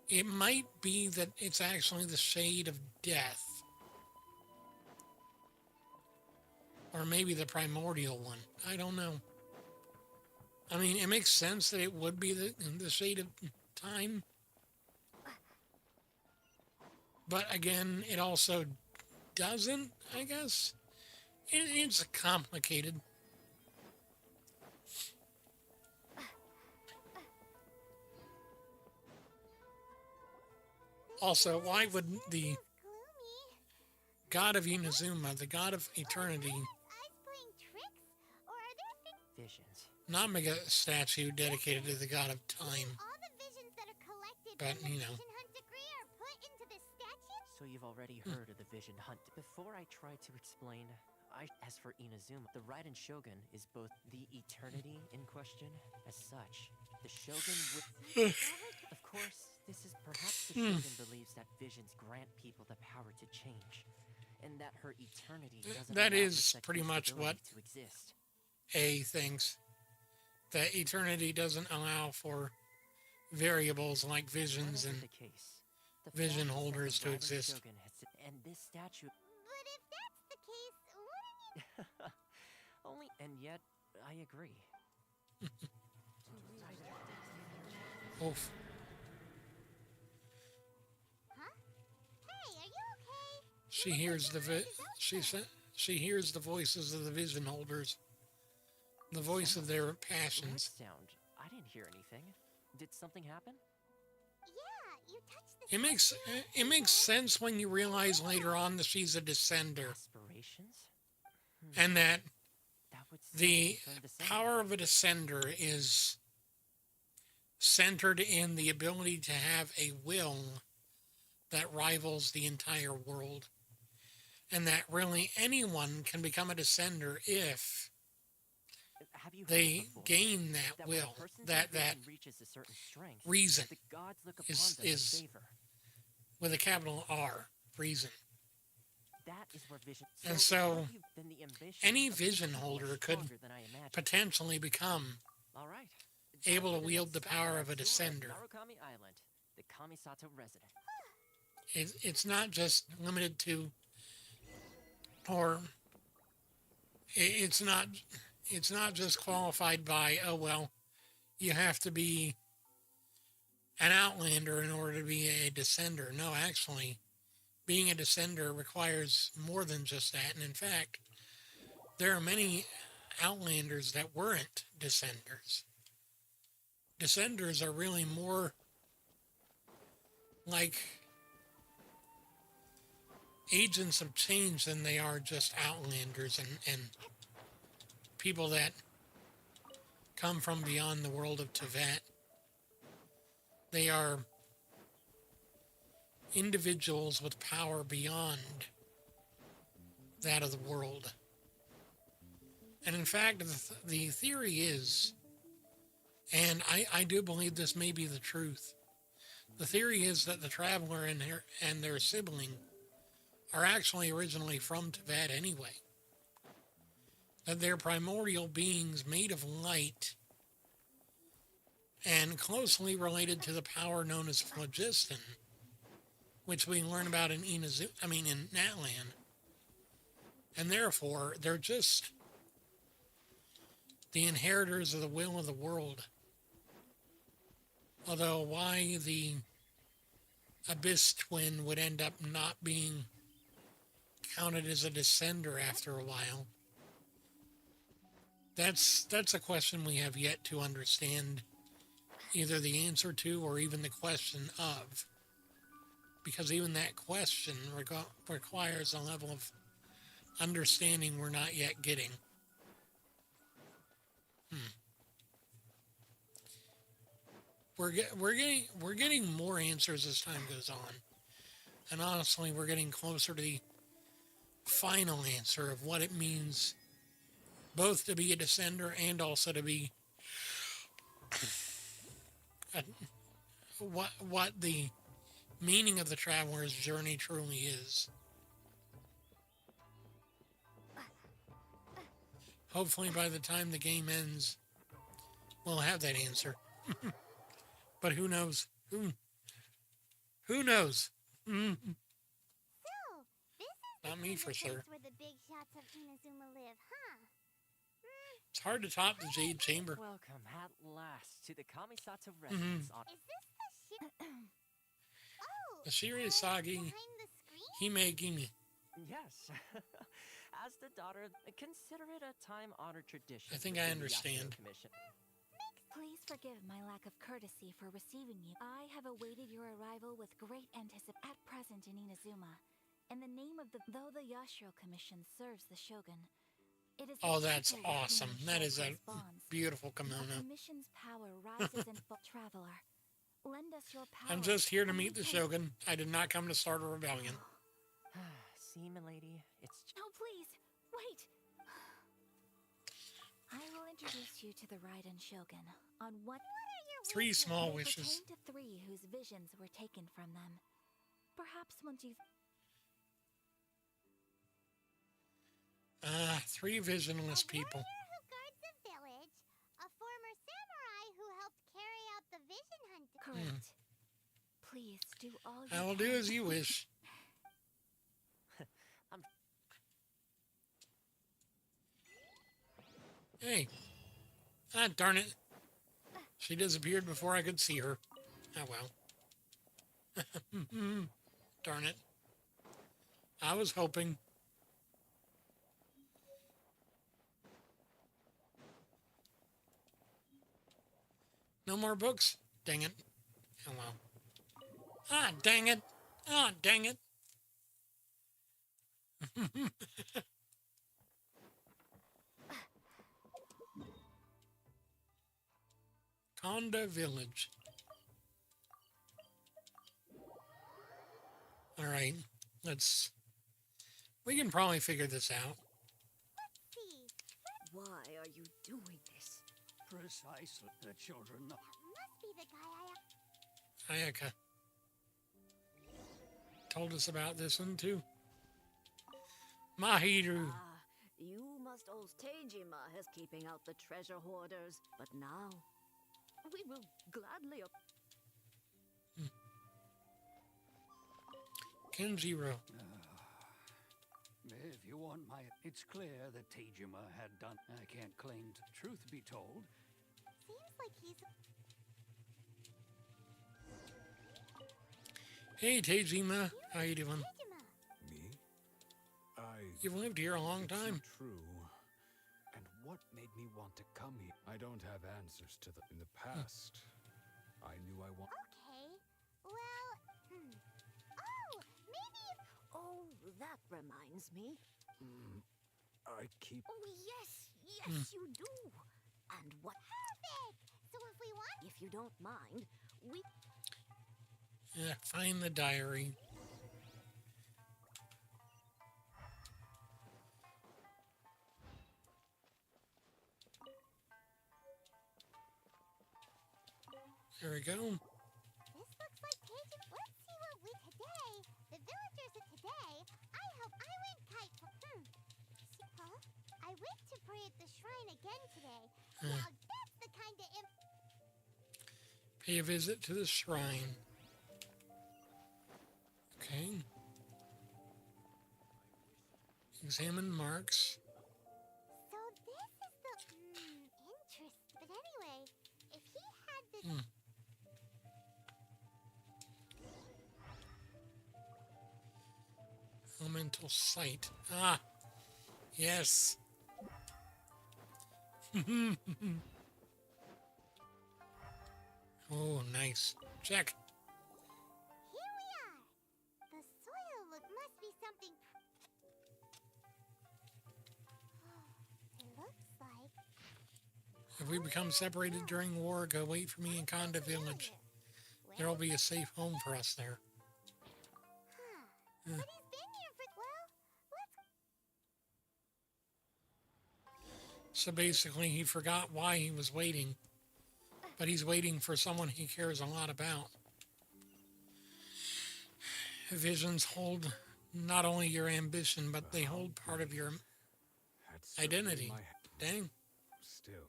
Speaker 1: it might be that it's actually the shade of death. Or maybe the primordial one. I don't know. I mean, it makes sense that it would be the shade of time. But again, it also doesn't, I guess. It's complicated. Also, why would the god of Inazuma, the god of eternity,
Speaker 15: Visions.
Speaker 1: not make a statue dedicated to the god of time? But, you know.
Speaker 15: So you've already heard of the Vision Hunt. Before I try to explain, as for Inazuma, the Raiden Shogun is both the eternity in question. As such, the Shogun would... Of course, this is perhaps the Shogun believes that visions grant people the power to change, and that her eternity doesn't
Speaker 1: That
Speaker 15: allow
Speaker 1: is
Speaker 15: for
Speaker 1: pretty much what
Speaker 15: to exist.
Speaker 1: A thinks. That eternity doesn't allow for variables like visions and vision holders to exist.
Speaker 15: And this statue...
Speaker 2: But if that's the case, wouldn't you...
Speaker 15: Only... And yet, I agree.
Speaker 1: Oof.
Speaker 2: Huh? Hey, are you okay?
Speaker 1: She hears the voices of the vision holders. the voice of their passions.
Speaker 15: What sound? I didn't hear anything. Did something happen?
Speaker 2: Yeah, you touched the
Speaker 1: It makes sense when you realize later on that she's a descender,
Speaker 15: Aspirations?
Speaker 1: and that
Speaker 15: That would
Speaker 1: the
Speaker 15: seem to descend.
Speaker 1: power of a descender is centered in the ability to have a will that rivals the entire world, and that really anyone can become a descender if
Speaker 15: Have you heard
Speaker 1: they
Speaker 15: before
Speaker 1: gain that
Speaker 15: that when a
Speaker 1: will,
Speaker 15: person's
Speaker 1: that
Speaker 15: ambition reaches a certain strength,
Speaker 1: reason
Speaker 15: the gods look upon
Speaker 1: is
Speaker 15: them in
Speaker 1: is
Speaker 15: favor.
Speaker 1: with a capital R, reason.
Speaker 15: That is where vision.
Speaker 1: And so,
Speaker 15: what you- then the ambition
Speaker 1: any
Speaker 15: of
Speaker 1: vision
Speaker 15: people are
Speaker 1: holder could
Speaker 15: stronger than I imagined.
Speaker 1: potentially become
Speaker 15: All right.
Speaker 1: able to
Speaker 15: Time for the
Speaker 1: wield the
Speaker 15: next
Speaker 1: power
Speaker 15: stop
Speaker 1: of a
Speaker 15: on tour
Speaker 1: descender.
Speaker 15: Narukami Island, the Kamisato resident.
Speaker 1: It's not just limited to, or it's not just qualified by, oh well, you have to be an outlander in order to be a descender. No, actually, being a descender requires more than just that. And in fact, there are many outlanders that weren't descenders. Descenders are really more like agents of change than they are just outlanders and people that come from beyond the world of Teyvat. They are individuals with power beyond that of the world. And in fact, the theory is, and I do believe this may be the truth, the theory is that the traveler and their sibling are actually originally from Teyvat anyway. That they're primordial beings made of light and closely related to the power known as phlogiston, which we learn about in Natlan. And therefore, they're just the inheritors of the will of the world. Although why the Abyss twin would end up not being counted as a descender after a while, that's a question we have yet to understand either the answer to or even the question of, because even that question requires a level of understanding we're not yet getting. We're getting more answers as time goes on, and honestly, we're getting closer to the final answer of what it means both to be a descender and also to be what the meaning of the traveler's journey truly is. Hopefully by the time the game ends, we'll have that answer. But who knows? Who knows?
Speaker 2: So, this is
Speaker 1: Not me for sure.
Speaker 2: where the big shots of Inazuma live, huh?
Speaker 1: It's hard to top the Jade Chamber.
Speaker 15: Welcome at last to the Kamisato residence.
Speaker 2: Is this the ship? Oh,
Speaker 1: The Shirisagi
Speaker 2: behind the screen?
Speaker 1: Himegimi.
Speaker 15: Yes. As the daughter, consider it a time-honored tradition.
Speaker 1: I think I
Speaker 15: within the
Speaker 1: understand.
Speaker 15: Yashiro Commission.
Speaker 3: Please forgive my lack of courtesy for receiving you. I have awaited your arrival with great anticipation at present in Inazuma. In the name of though the Yashiro Commission serves the Shogun, it is the
Speaker 1: Oh, that's
Speaker 3: people with whom
Speaker 1: awesome.
Speaker 3: it
Speaker 1: That is a
Speaker 3: corresponds.
Speaker 1: beautiful
Speaker 3: The
Speaker 1: kimono.
Speaker 3: Commission's power rises in full traveler. Lend us your power.
Speaker 1: I'm just here to
Speaker 3: and
Speaker 1: meet
Speaker 3: we
Speaker 1: the
Speaker 3: can-
Speaker 1: Shogun. I did not come to start a rebellion.
Speaker 15: See, milady, it's
Speaker 3: No, please, wait. I will introduce you to the Raiden Shogun. On what?
Speaker 1: 3 small
Speaker 3: They
Speaker 1: wishes.
Speaker 3: pertain to 3 whose visions were taken from them. Perhaps once you've
Speaker 1: 3 visionless people.
Speaker 2: Who guards the village? A former samurai who helped carry out the vision hunt.
Speaker 3: correct. Please do all you
Speaker 1: I will do
Speaker 3: can.
Speaker 1: as you wish. Hey. Ah, darn it. She disappeared before I could see her. Oh well. Darn it. I was hoping. No more books? Dang it. Oh well. Ah, dang it. Ah, dang it. Conda Village. Alright, we can probably figure this out.
Speaker 17: Why are you doing this?
Speaker 11: Precisely. The children know.
Speaker 2: Must be the guy
Speaker 1: Ayaka told us about this one too. Mahiru.
Speaker 17: You must owe 𝑭𝒐𝒍𝒐𝒘 as keeping out the treasure hoarders, but now we will gladly.
Speaker 1: Kenjiro.
Speaker 11: If you want my... It's clear that 𝒐𝒍𝒐𝒃 had done... I can't claim truth be told.
Speaker 2: Seems like he's...
Speaker 1: Hey, 𝒐𝒍𝒐𝒃. How you doing?
Speaker 18: Me?
Speaker 1: You've lived here a long time.
Speaker 18: True. And what made me want to come here? I don't have answers to them. In the past, I knew I want...
Speaker 2: Okay. Well, Oh, maybe...
Speaker 17: Oh, that reminds me.
Speaker 18: I keep...
Speaker 17: Oh, yes, you do. And what...
Speaker 2: Perfect! So if we want...
Speaker 17: If you don't mind, we...
Speaker 1: Yeah, find the diary. There we go.
Speaker 2: This looks like pages. Let's see what we today. The villagers of today. I hope I went kite for... Huh? I went to pray at the shrine again today. Now that's the kind of...
Speaker 1: Pay a visit to the shrine. Okay. Examine marks.
Speaker 2: So this is the... interest. But anyway, if he had this...
Speaker 1: Elemental sight. Ah, yes. Oh, nice. Check.
Speaker 2: Here we are. The soil must be something... It looks like...
Speaker 1: If we become separated during war, go wait for me in Conda Village. There will be a safe home for us there.
Speaker 2: But he's been here for... Well, let's...
Speaker 1: So basically, he forgot why he was waiting. But he's waiting for someone he cares a lot about. Visions hold not only your ambition, but they hold part of your identity. Dang.
Speaker 18: Still,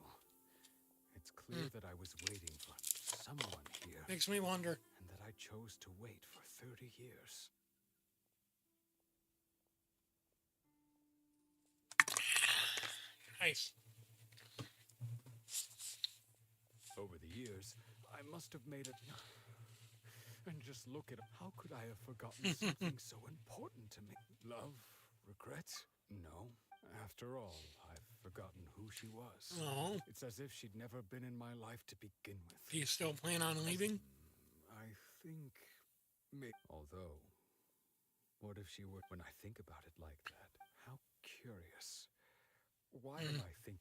Speaker 18: it's clear that I was waiting for someone here.
Speaker 1: Makes me wonder.
Speaker 18: And that I chose to wait for 30 years.
Speaker 1: Nice.
Speaker 18: Over the years, I must have made it... And just look at it. How could I have forgotten something so important to me? Love? Regret? No. After all, I've forgotten who she was.
Speaker 1: Oh.
Speaker 18: It's as if she'd never been in my life to begin with.
Speaker 1: Do you still plan on leaving?
Speaker 18: I think... Although, what if she were... When I think about it like that, how curious. Why am I think...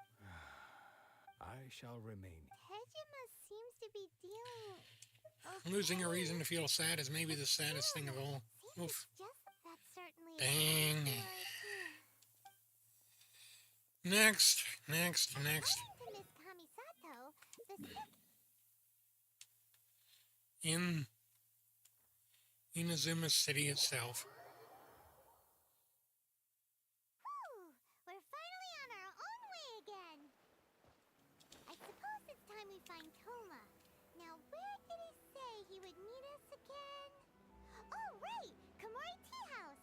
Speaker 18: I shall remain.
Speaker 2: 𝒐𝒍𝒐𝒃 seems to be dealing...
Speaker 1: Losing a reason to feel sad is maybe the saddest thing of all. Oof.
Speaker 2: That's certainly...
Speaker 1: Dang. Next. In Inazuma City itself.
Speaker 2: We're finally on our own way again. I suppose it's time we find Thoma. Now, where did he say he would meet us again? Oh, right! Komori Tea House!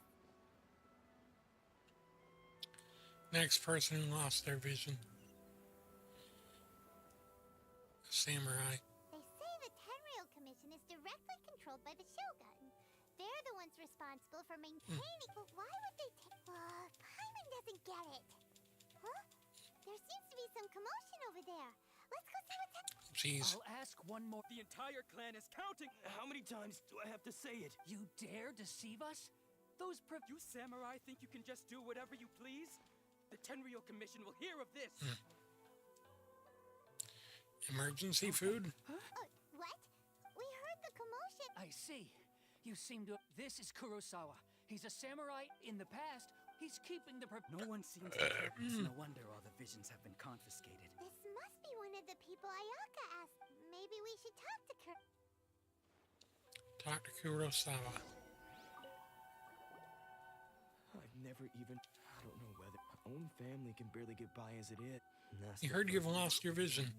Speaker 1: Next person who lost their vision. A samurai.
Speaker 2: They say the Tenryou Commission is directly controlled by the Shogun. They're the ones responsible for maintaining... But why would they take... Paimon doesn't get it. Huh? There seems to be some commotion over there. Let's go see what's happening.
Speaker 1: Jeez.
Speaker 7: I'll ask one more.
Speaker 6: The entire clan is counting. How many times do I have to say it?
Speaker 7: You dare deceive us? Those You samurai think you can just do whatever you please? The Tenryou Commission will hear of this.
Speaker 1: Emergency food?
Speaker 2: What? We heard the commotion.
Speaker 11: I see. You seem to... This is Kurosawa. He's a samurai in the past. He's keeping the...
Speaker 7: No one seems to care. It's no wonder all the visions have been confiscated.
Speaker 2: This must be one of the people Ayaka asked. Maybe we should talk to
Speaker 1: Talk to Kurosawa.
Speaker 6: I've never even... I don't know whether... My own family can barely get by as it is.
Speaker 1: You heard you've lost your vision.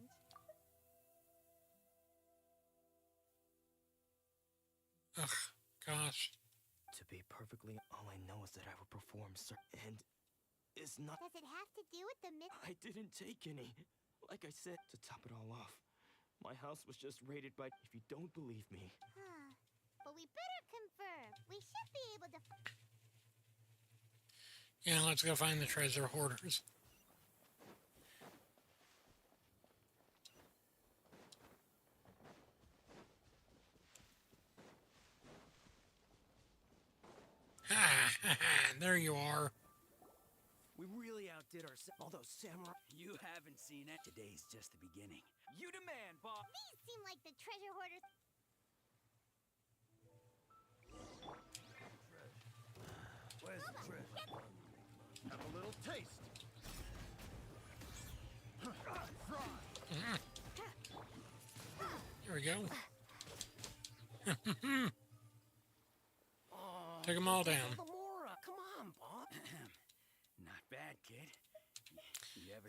Speaker 1: Ugh, gosh.
Speaker 6: To be perfectly... All I know is that I will perform, sir. And... It's not...
Speaker 2: Does it have to do with the myth?
Speaker 6: I didn't take any. Like I said, to top it all off, my house was just raided by... If you don't believe me...
Speaker 2: But we better confirm. We should be able to...
Speaker 1: Yeah, let's go find the treasure hoarders. There you are.
Speaker 7: We really outdid ourselves. All those samurai. You haven't seen it. Today's just the beginning. You demand, boss.
Speaker 2: These seem like the treasure hoarders.
Speaker 14: Where's the treasure? Have a little taste.
Speaker 1: Here we go. Take them all down.
Speaker 7: Come on, boss. Not bad, kid.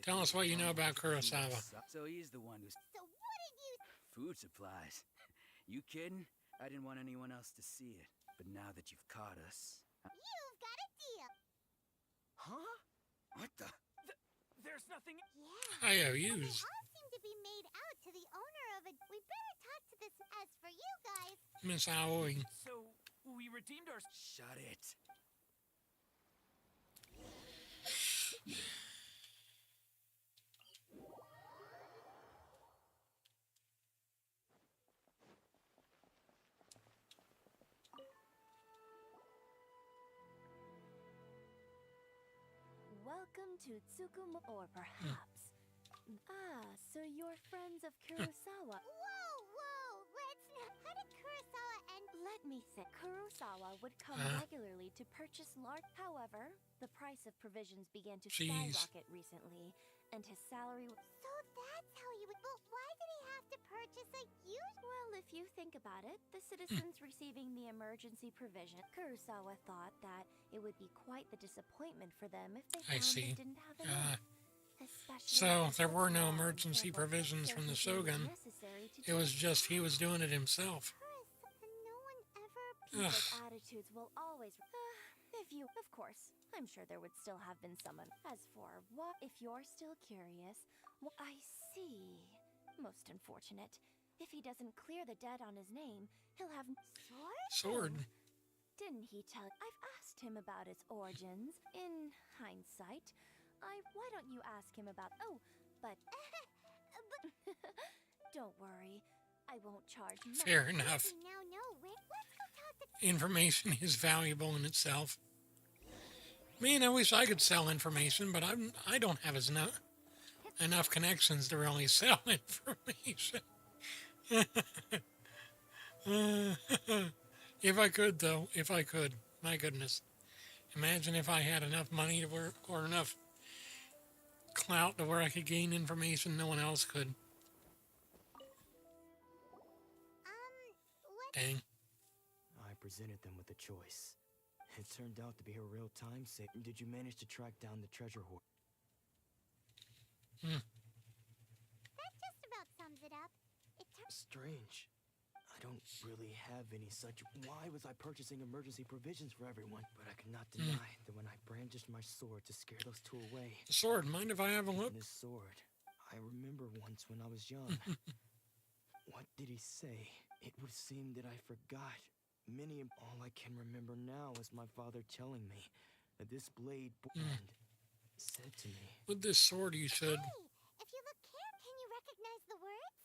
Speaker 1: Tell us what you know about Kurosawa.
Speaker 7: So he's the one who's...
Speaker 2: So what did you...
Speaker 7: Food supplies. You kidding? I didn't want anyone else to see it. But now that you've caught us...
Speaker 2: You've got a deal.
Speaker 7: Huh? What the... There's nothing...
Speaker 2: Yeah.
Speaker 1: IOUs.
Speaker 2: They all seem to be made out to the owner of a... We better talk to this... As for you guys...
Speaker 1: Miss Aoi.
Speaker 7: So, we redeemed our... Shut it.
Speaker 17: Welcome to Tsukumo, or perhaps... so you're friends of Kurosawa.
Speaker 2: Whoa! Let's not... How did Kurosawa and...
Speaker 17: Let me think. Kurosawa would come regularly to purchase large... However, the price of provisions began to skyrocket recently, and his salary...
Speaker 2: So that's how he would... But why did he have to purchase a huge...
Speaker 17: Well, if you think about it, the citizens receiving the emergency provision, Kurosawa thought that it would be quite the disappointment for them if they found they didn't have enough.
Speaker 1: So there were no emergency provisions from the Shogun. It was just he was doing it himself.
Speaker 17: People's attitudes will always... if you... Of course, I'm sure there would still have been someone. As for what... If you're still curious... Well, I see. Most unfortunate. If he doesn't clear the debt on his name, he'll have...
Speaker 1: Sword?
Speaker 17: Didn't he tell... I've asked him about its origins. In hindsight... Why don't you ask him about... Oh, but... Don't worry. I won't charge much.
Speaker 1: Fair enough.
Speaker 2: Now know where... Let's go talk to...
Speaker 1: Information is valuable in itself. Man, I wish I could sell information, but I don't have enough connections to really sell information. If I could, though. If I could. My goodness. Imagine if I had enough money to work, or enough clout to where I could gain information no one else could. Dang.
Speaker 6: I presented them with a choice. It turned out to be a real time save. Did you manage to track down the treasure hoard?
Speaker 2: That just about sums it up.
Speaker 6: Strange. I don't really have any such... Why was I purchasing emergency provisions for everyone? But I could not deny that when I brandished my sword to scare those two away...
Speaker 1: The sword, mind if I have a look?
Speaker 6: This sword, I remember once when I was young. What did he say? It would seem that I forgot. All I can remember now is my father telling me that this blade... And said to me...
Speaker 1: With this sword, you should...
Speaker 2: Hey, if you look here, can you recognize the words?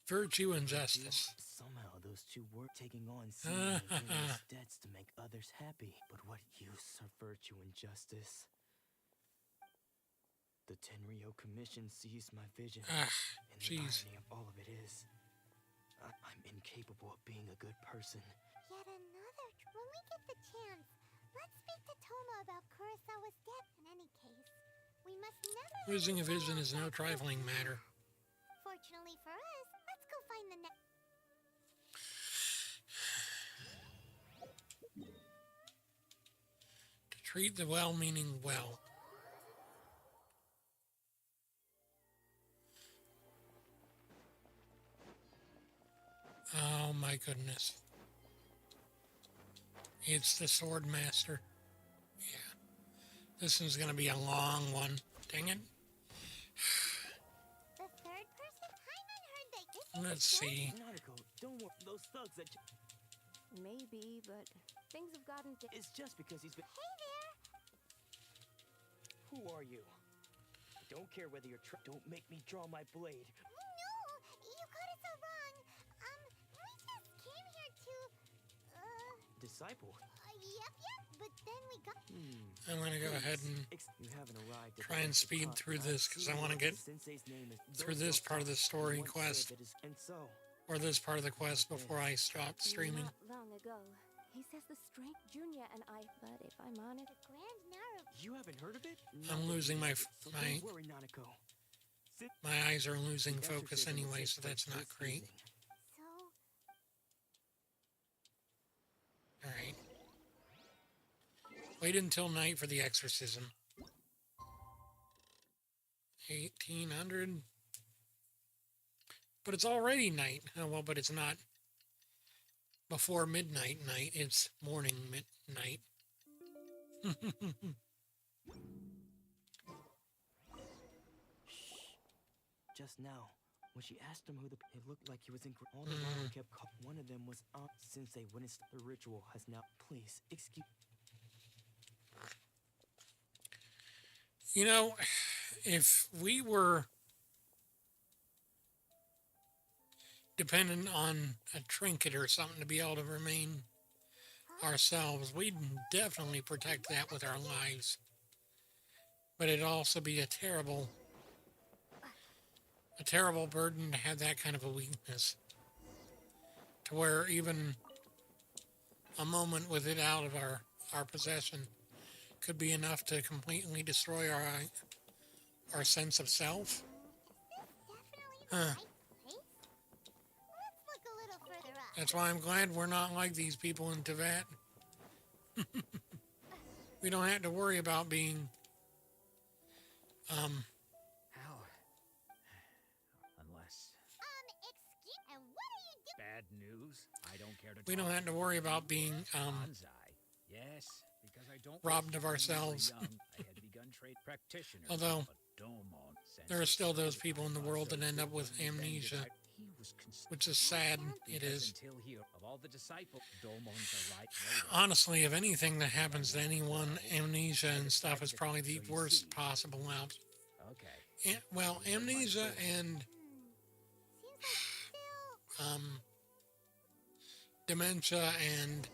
Speaker 1: Virtue and justice.
Speaker 15: Somehow those two were taking on seemingly endless debts to make others happy. But what use are virtue and justice? The Tenryou Commission sees my vision, and the irony of all of it is, I'm incapable of being a good person.
Speaker 2: Yet another. When we get the chance, let's speak to Thoma about Kurosawa's death. In any case, we must never.
Speaker 1: Losing a vision is no trifling matter.
Speaker 2: Fortunately for us, let's go find the next.
Speaker 1: To treat the well-meaning well. Oh my goodness. It's the Sword Master. Yeah. This is going to be a long one. Dang it.
Speaker 2: The third person? Hyman heard that.
Speaker 1: Let's see.
Speaker 15: Don't worry. Those thugs that.
Speaker 3: Maybe, but things have gotten.
Speaker 15: It's just because he's been.
Speaker 2: Hey there.
Speaker 15: Who are you? I don't care whether you're. Don't make me draw my blade.
Speaker 2: No, you got it so wrong. We just came here to.
Speaker 15: Disciple.
Speaker 2: Yep. But then we got.
Speaker 1: I'm going to go ahead and try and speed through this because I want to get through this part of the story quest or this part of the quest before I stop streaming.
Speaker 3: Not long ago, he says the strength Junya and I. But if I'm honest,
Speaker 2: the Grand Naru.
Speaker 15: You haven't heard of it?
Speaker 1: I'm losing my
Speaker 15: Don't worry, Nanako.
Speaker 1: my eyes are losing focus anyway, so that's not great.
Speaker 2: So.
Speaker 1: All right. Wait until night for the exorcism. 1800. But it's already night. Oh, well, but it's not before midnight night. It's morning midnight.
Speaker 15: Just now, when she asked him who it looked like he was in. All the while kept. One of them was since they witnessed the ritual has now. Please excuse.
Speaker 1: You know, if we were dependent on a trinket or something to be able to remain ourselves, we'd definitely protect that with our lives. But it'd also be a terrible burden to have that kind of a weakness. To where even a moment with it out of our possession could be enough to completely destroy our sense of self. That's why I'm glad we're not like these people in Tibet. We don't have to worry about being
Speaker 19: How? Unless
Speaker 2: Excuse. And what are you doing?
Speaker 19: bad news, I don't care to.
Speaker 1: we don't have to worry about being
Speaker 19: Yes, because I don't
Speaker 1: robbed of ourselves.
Speaker 19: young, I had begun trade practitioner.
Speaker 1: Although
Speaker 19: but Domon
Speaker 1: there are still those people in the world that end up with amnesia, which is sad. It is.
Speaker 19: Until here, of all the disciples, Domon's the right.
Speaker 1: Honestly, if anything that happens to anyone, amnesia and stuff is probably the worst possible out.
Speaker 19: Okay.
Speaker 1: Well, amnesia and dementia and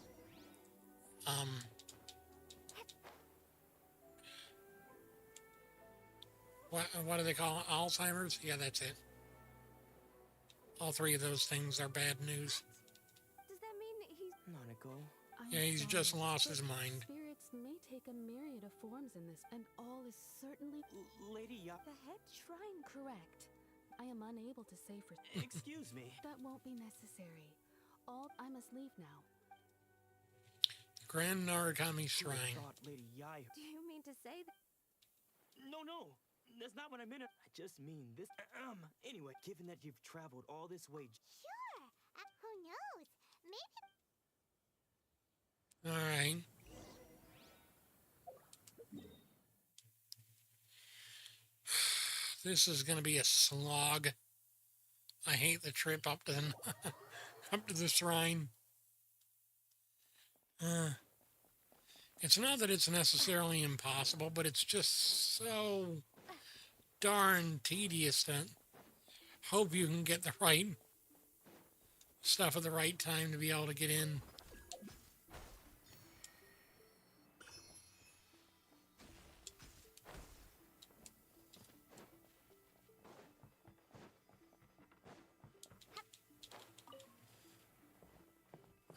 Speaker 1: what do they call it? Alzheimer's? Yeah, that's it. All three of those things are bad news.
Speaker 3: does that mean he's
Speaker 15: Nanako.
Speaker 1: Yeah, he's just lost his mind.
Speaker 3: Spirits may take a myriad of forms in this, and all is certainly
Speaker 15: Lady Ya.
Speaker 3: the head shrine correct. I am unable to say for.
Speaker 15: Excuse me.
Speaker 3: That won't be necessary. I must leave now.
Speaker 1: Grand Narukami Shrine.
Speaker 15: Lady Yai.
Speaker 3: Do you mean to say that?
Speaker 15: No. That's not what I meant. I just mean this. Anyway, given that you've traveled all this way.
Speaker 2: Sure. Who knows? Maybe.
Speaker 1: All right. This is going to be a slog. I hate the trip up to the up to the shrine. It's not that it's necessarily impossible, but it's just so darn tedious that hope you can get the right stuff at the right time to be able to get in.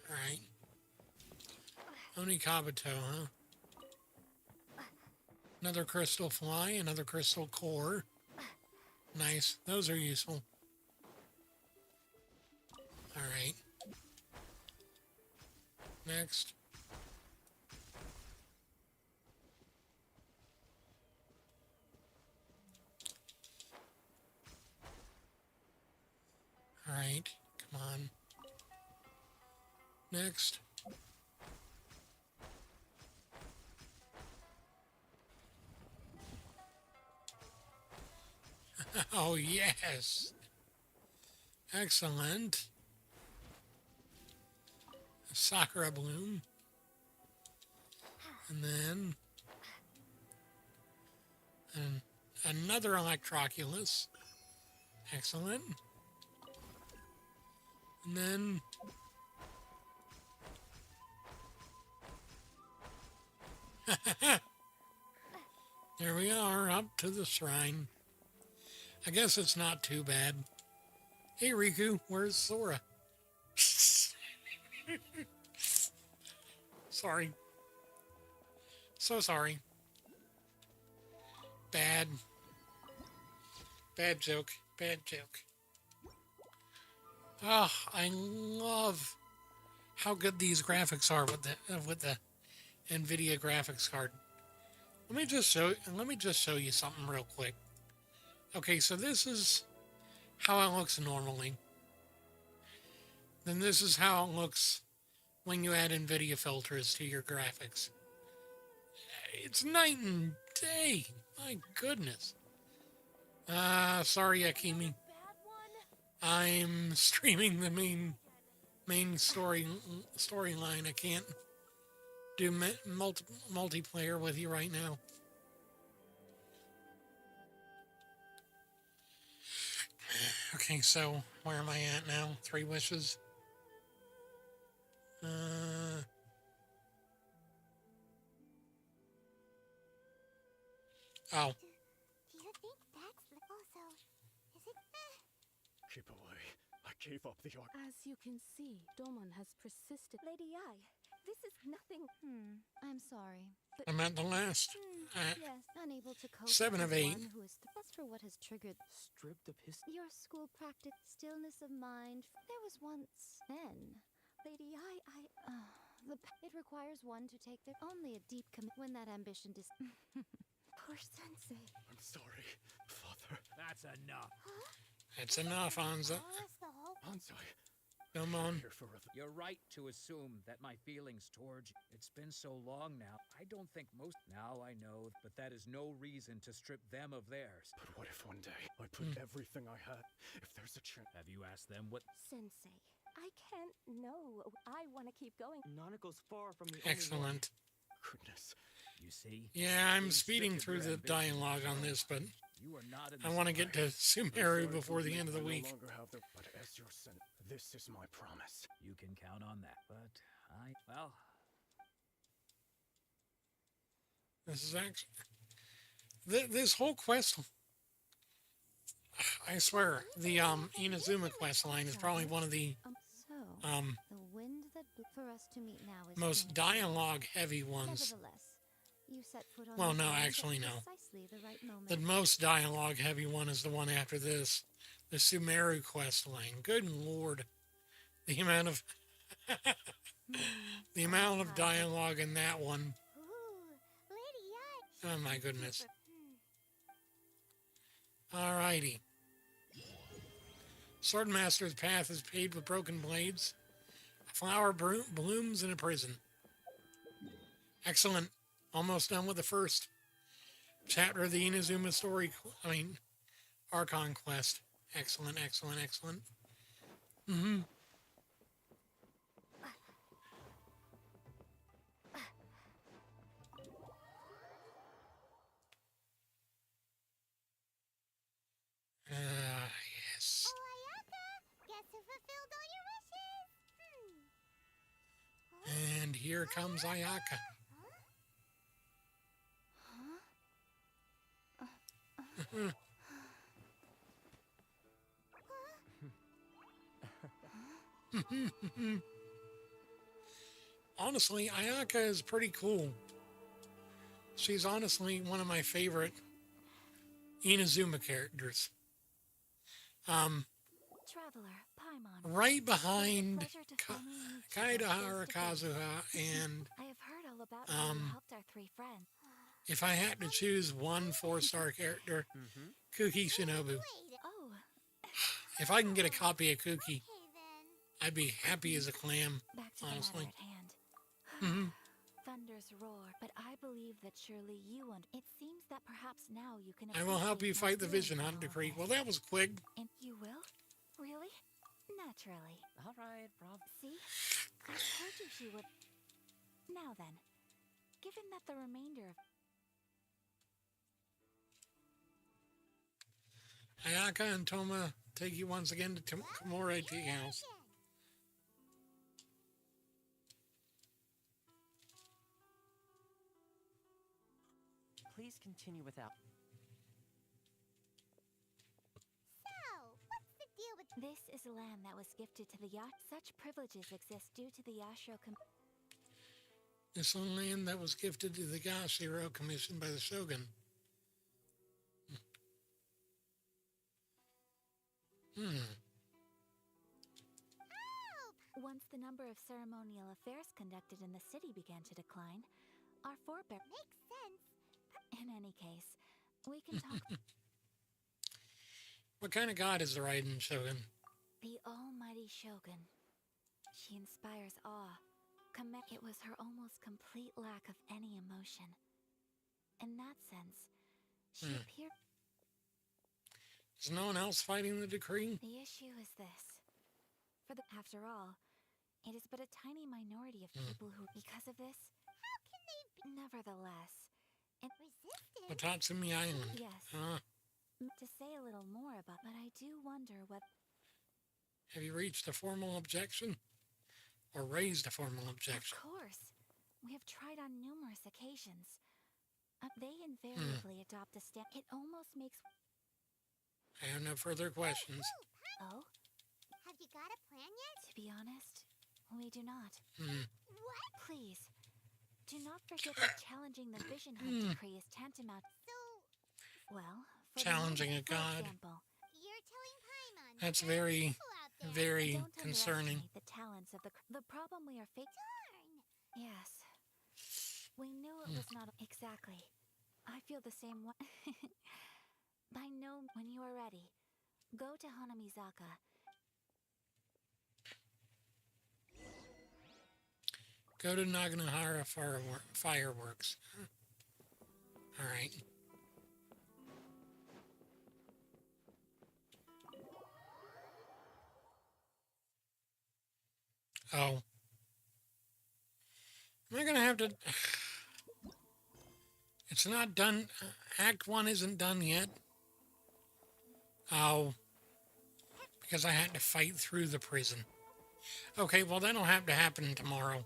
Speaker 1: Alright. 𝑭𝒐𝒂𝒔𝒕, huh? Another crystal fly, another crystal core. Nice. Those are useful. Alright. Next. Alright. Come on. Next. Oh, yes. Excellent. A sakura bloom. And then another Electroculus. Excellent. And then there we are, up to the shrine. I guess it's not too bad. Hey, Riku, where's Sora? Sorry. So sorry. Bad. Bad joke. Bad joke. Oh, I love how good these graphics are with the NVIDIA graphics card. Let me just show you something real quick. Okay, so this is how it looks normally. Then this is how it looks when you add NVIDIA filters to your graphics. It's night and day. My goodness. Sorry, Akimi. I'm streaming the main storyline. I can't do multiplayer with you right now. Okay, so where am I at now? 3 wishes. Oh.
Speaker 2: Do you think that's also... Is it...
Speaker 18: Keep away. I gave up the art.
Speaker 3: As you can see, Domon has persisted.
Speaker 17: Lady Ai, this is nothing. I'm sorry. But
Speaker 1: I'm at the last.
Speaker 17: yes, unable to cope
Speaker 1: 7 of
Speaker 17: with
Speaker 1: 8.
Speaker 17: one who is as for what has triggered
Speaker 5: Stripped of his...
Speaker 17: your school practice, stillness of mind. There was once then. Lady Ai, it requires one to take only a deep commit when that ambition Poor sensei.
Speaker 18: I'm sorry, Father.
Speaker 19: That's enough.
Speaker 1: That's enough, Hansa.
Speaker 18: Hansa.
Speaker 1: Come on.
Speaker 19: You're right to assume that my feelings towards you. It's been so long now. I don't think most... Now I know, but that is no reason to strip them of theirs.
Speaker 18: But what if one day I put everything I had? If there's a chance...
Speaker 19: Have you asked them what...
Speaker 17: Sensei, I can't know. I want to keep going.
Speaker 5: Nanako's far from the
Speaker 1: Excellent.
Speaker 18: Goodness.
Speaker 19: You see?
Speaker 1: Yeah, I'm speeding through the dialogue on this, but I want to get to Sumeru before the end of the week.
Speaker 18: But as your son, this is my promise.
Speaker 19: You can count on that. But well...
Speaker 1: This is actually... This whole quest... I swear, the Inazuma quest line is probably one of the
Speaker 17: the wind that for us to meet now is
Speaker 1: most dialogue-heavy ones.
Speaker 17: You set foot on
Speaker 1: Well,
Speaker 17: the
Speaker 1: no,
Speaker 17: ground at
Speaker 1: actually, no.
Speaker 17: precisely the right moment.
Speaker 1: The most dialogue-heavy one is the one after this, the Sumeru quest line. Good Lord, the amount of the amount of dialogue in that one. Oh my goodness. Alrighty. Swordmaster's path is paved with broken blades. A flower blooms in a prison. Excellent. Almost done with the first chapter of the Inazuma story. Archon quest. Excellent, excellent, excellent. Yes. And here comes Ayaka. Honestly, Ayaka is pretty cool. She's honestly one of my favorite Inazuma characters.
Speaker 17: Traveler, Paimon.
Speaker 1: Right behind
Speaker 17: Pleasure to finally meet you
Speaker 1: Kaidahara
Speaker 17: face to face.
Speaker 1: Kazuha and
Speaker 17: I have heard all about how you helped our 3 friends.
Speaker 1: if I had to choose one 4-star character, Kuki Shinobu.
Speaker 17: Oh,
Speaker 1: If I can get a copy of Kuki, I'd be happy as a clam,
Speaker 17: back to
Speaker 1: honestly.
Speaker 17: the matter at
Speaker 1: Mhm.
Speaker 17: hand. Thunders roar, but I believe that surely you and it seems that perhaps now you can
Speaker 1: I will help you
Speaker 17: appreciate
Speaker 1: fight the
Speaker 17: my
Speaker 1: vision
Speaker 17: feelings
Speaker 1: on
Speaker 17: for
Speaker 1: the
Speaker 17: all
Speaker 1: creek.
Speaker 17: this.
Speaker 1: Well, that was quick.
Speaker 17: And you will? Really? Naturally.
Speaker 15: All right, Rob.
Speaker 17: See? I told you she would. Now then, given that the remainder of
Speaker 1: Ayaka and Toma take you once again to Komore Tea House.
Speaker 15: Please continue without.
Speaker 17: this is land that was gifted to the yacht. Such privileges exist due to the Yashiro
Speaker 1: This land that was gifted to the Yashiro Commission by the Shogun.
Speaker 17: Once the number of ceremonial affairs conducted in the city began to decline, our forebear makes sense. In any case, we can talk.
Speaker 1: What kind of god is the Raiden Shogun?
Speaker 17: The almighty Shogun. She inspires awe. It was her almost complete lack of any emotion. In that sense, she appeared.
Speaker 1: Is no one else fighting the decree?
Speaker 17: The issue is this. After all, it is but a tiny minority of people who, because of this, how can they be? Nevertheless, it resisted.
Speaker 1: Watatsumi Island.
Speaker 17: Yes. To say a little more about, but I do wonder what.
Speaker 1: Have you reached a formal objection? Or raised a formal objection?
Speaker 17: Of course. We have tried on numerous occasions. They invariably adopt a stand. It almost makes.
Speaker 1: I have no further questions.
Speaker 17: Oh?
Speaker 2: Have you got a plan yet?
Speaker 17: To be honest, we do not.
Speaker 2: What?
Speaker 17: Please, do not forget that challenging the Vision Hunt decree is tantamount. Well, for
Speaker 1: Challenging a
Speaker 17: for
Speaker 1: god.
Speaker 17: example,
Speaker 2: You're telling Paimon
Speaker 1: That's
Speaker 2: that there are
Speaker 1: very,
Speaker 2: people out there.
Speaker 1: very
Speaker 17: don't
Speaker 1: concerning.
Speaker 17: underestimate the talents of the problem we are facing. Yes. We knew it was not exactly. I feel the same way. By no, when you are ready, go to Hanamizaka.
Speaker 1: Go to Naganohara fireworks. All right. Oh. Am I going to have to... It's not done. Act 1 isn't done yet. Oh. Because I had to fight through the prison. Okay, well, that'll have to happen tomorrow.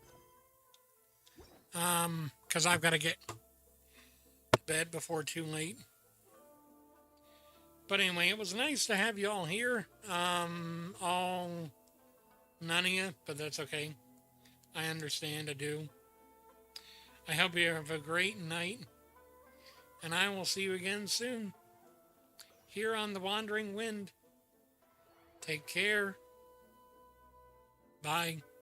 Speaker 1: Because I've got to get to bed before too late. But anyway, it was nice to have you all here. None of you, but that's okay. I understand, I do. I hope you have a great night. And I will see you again soon. Here on The Wandering Wind. Take care. Bye.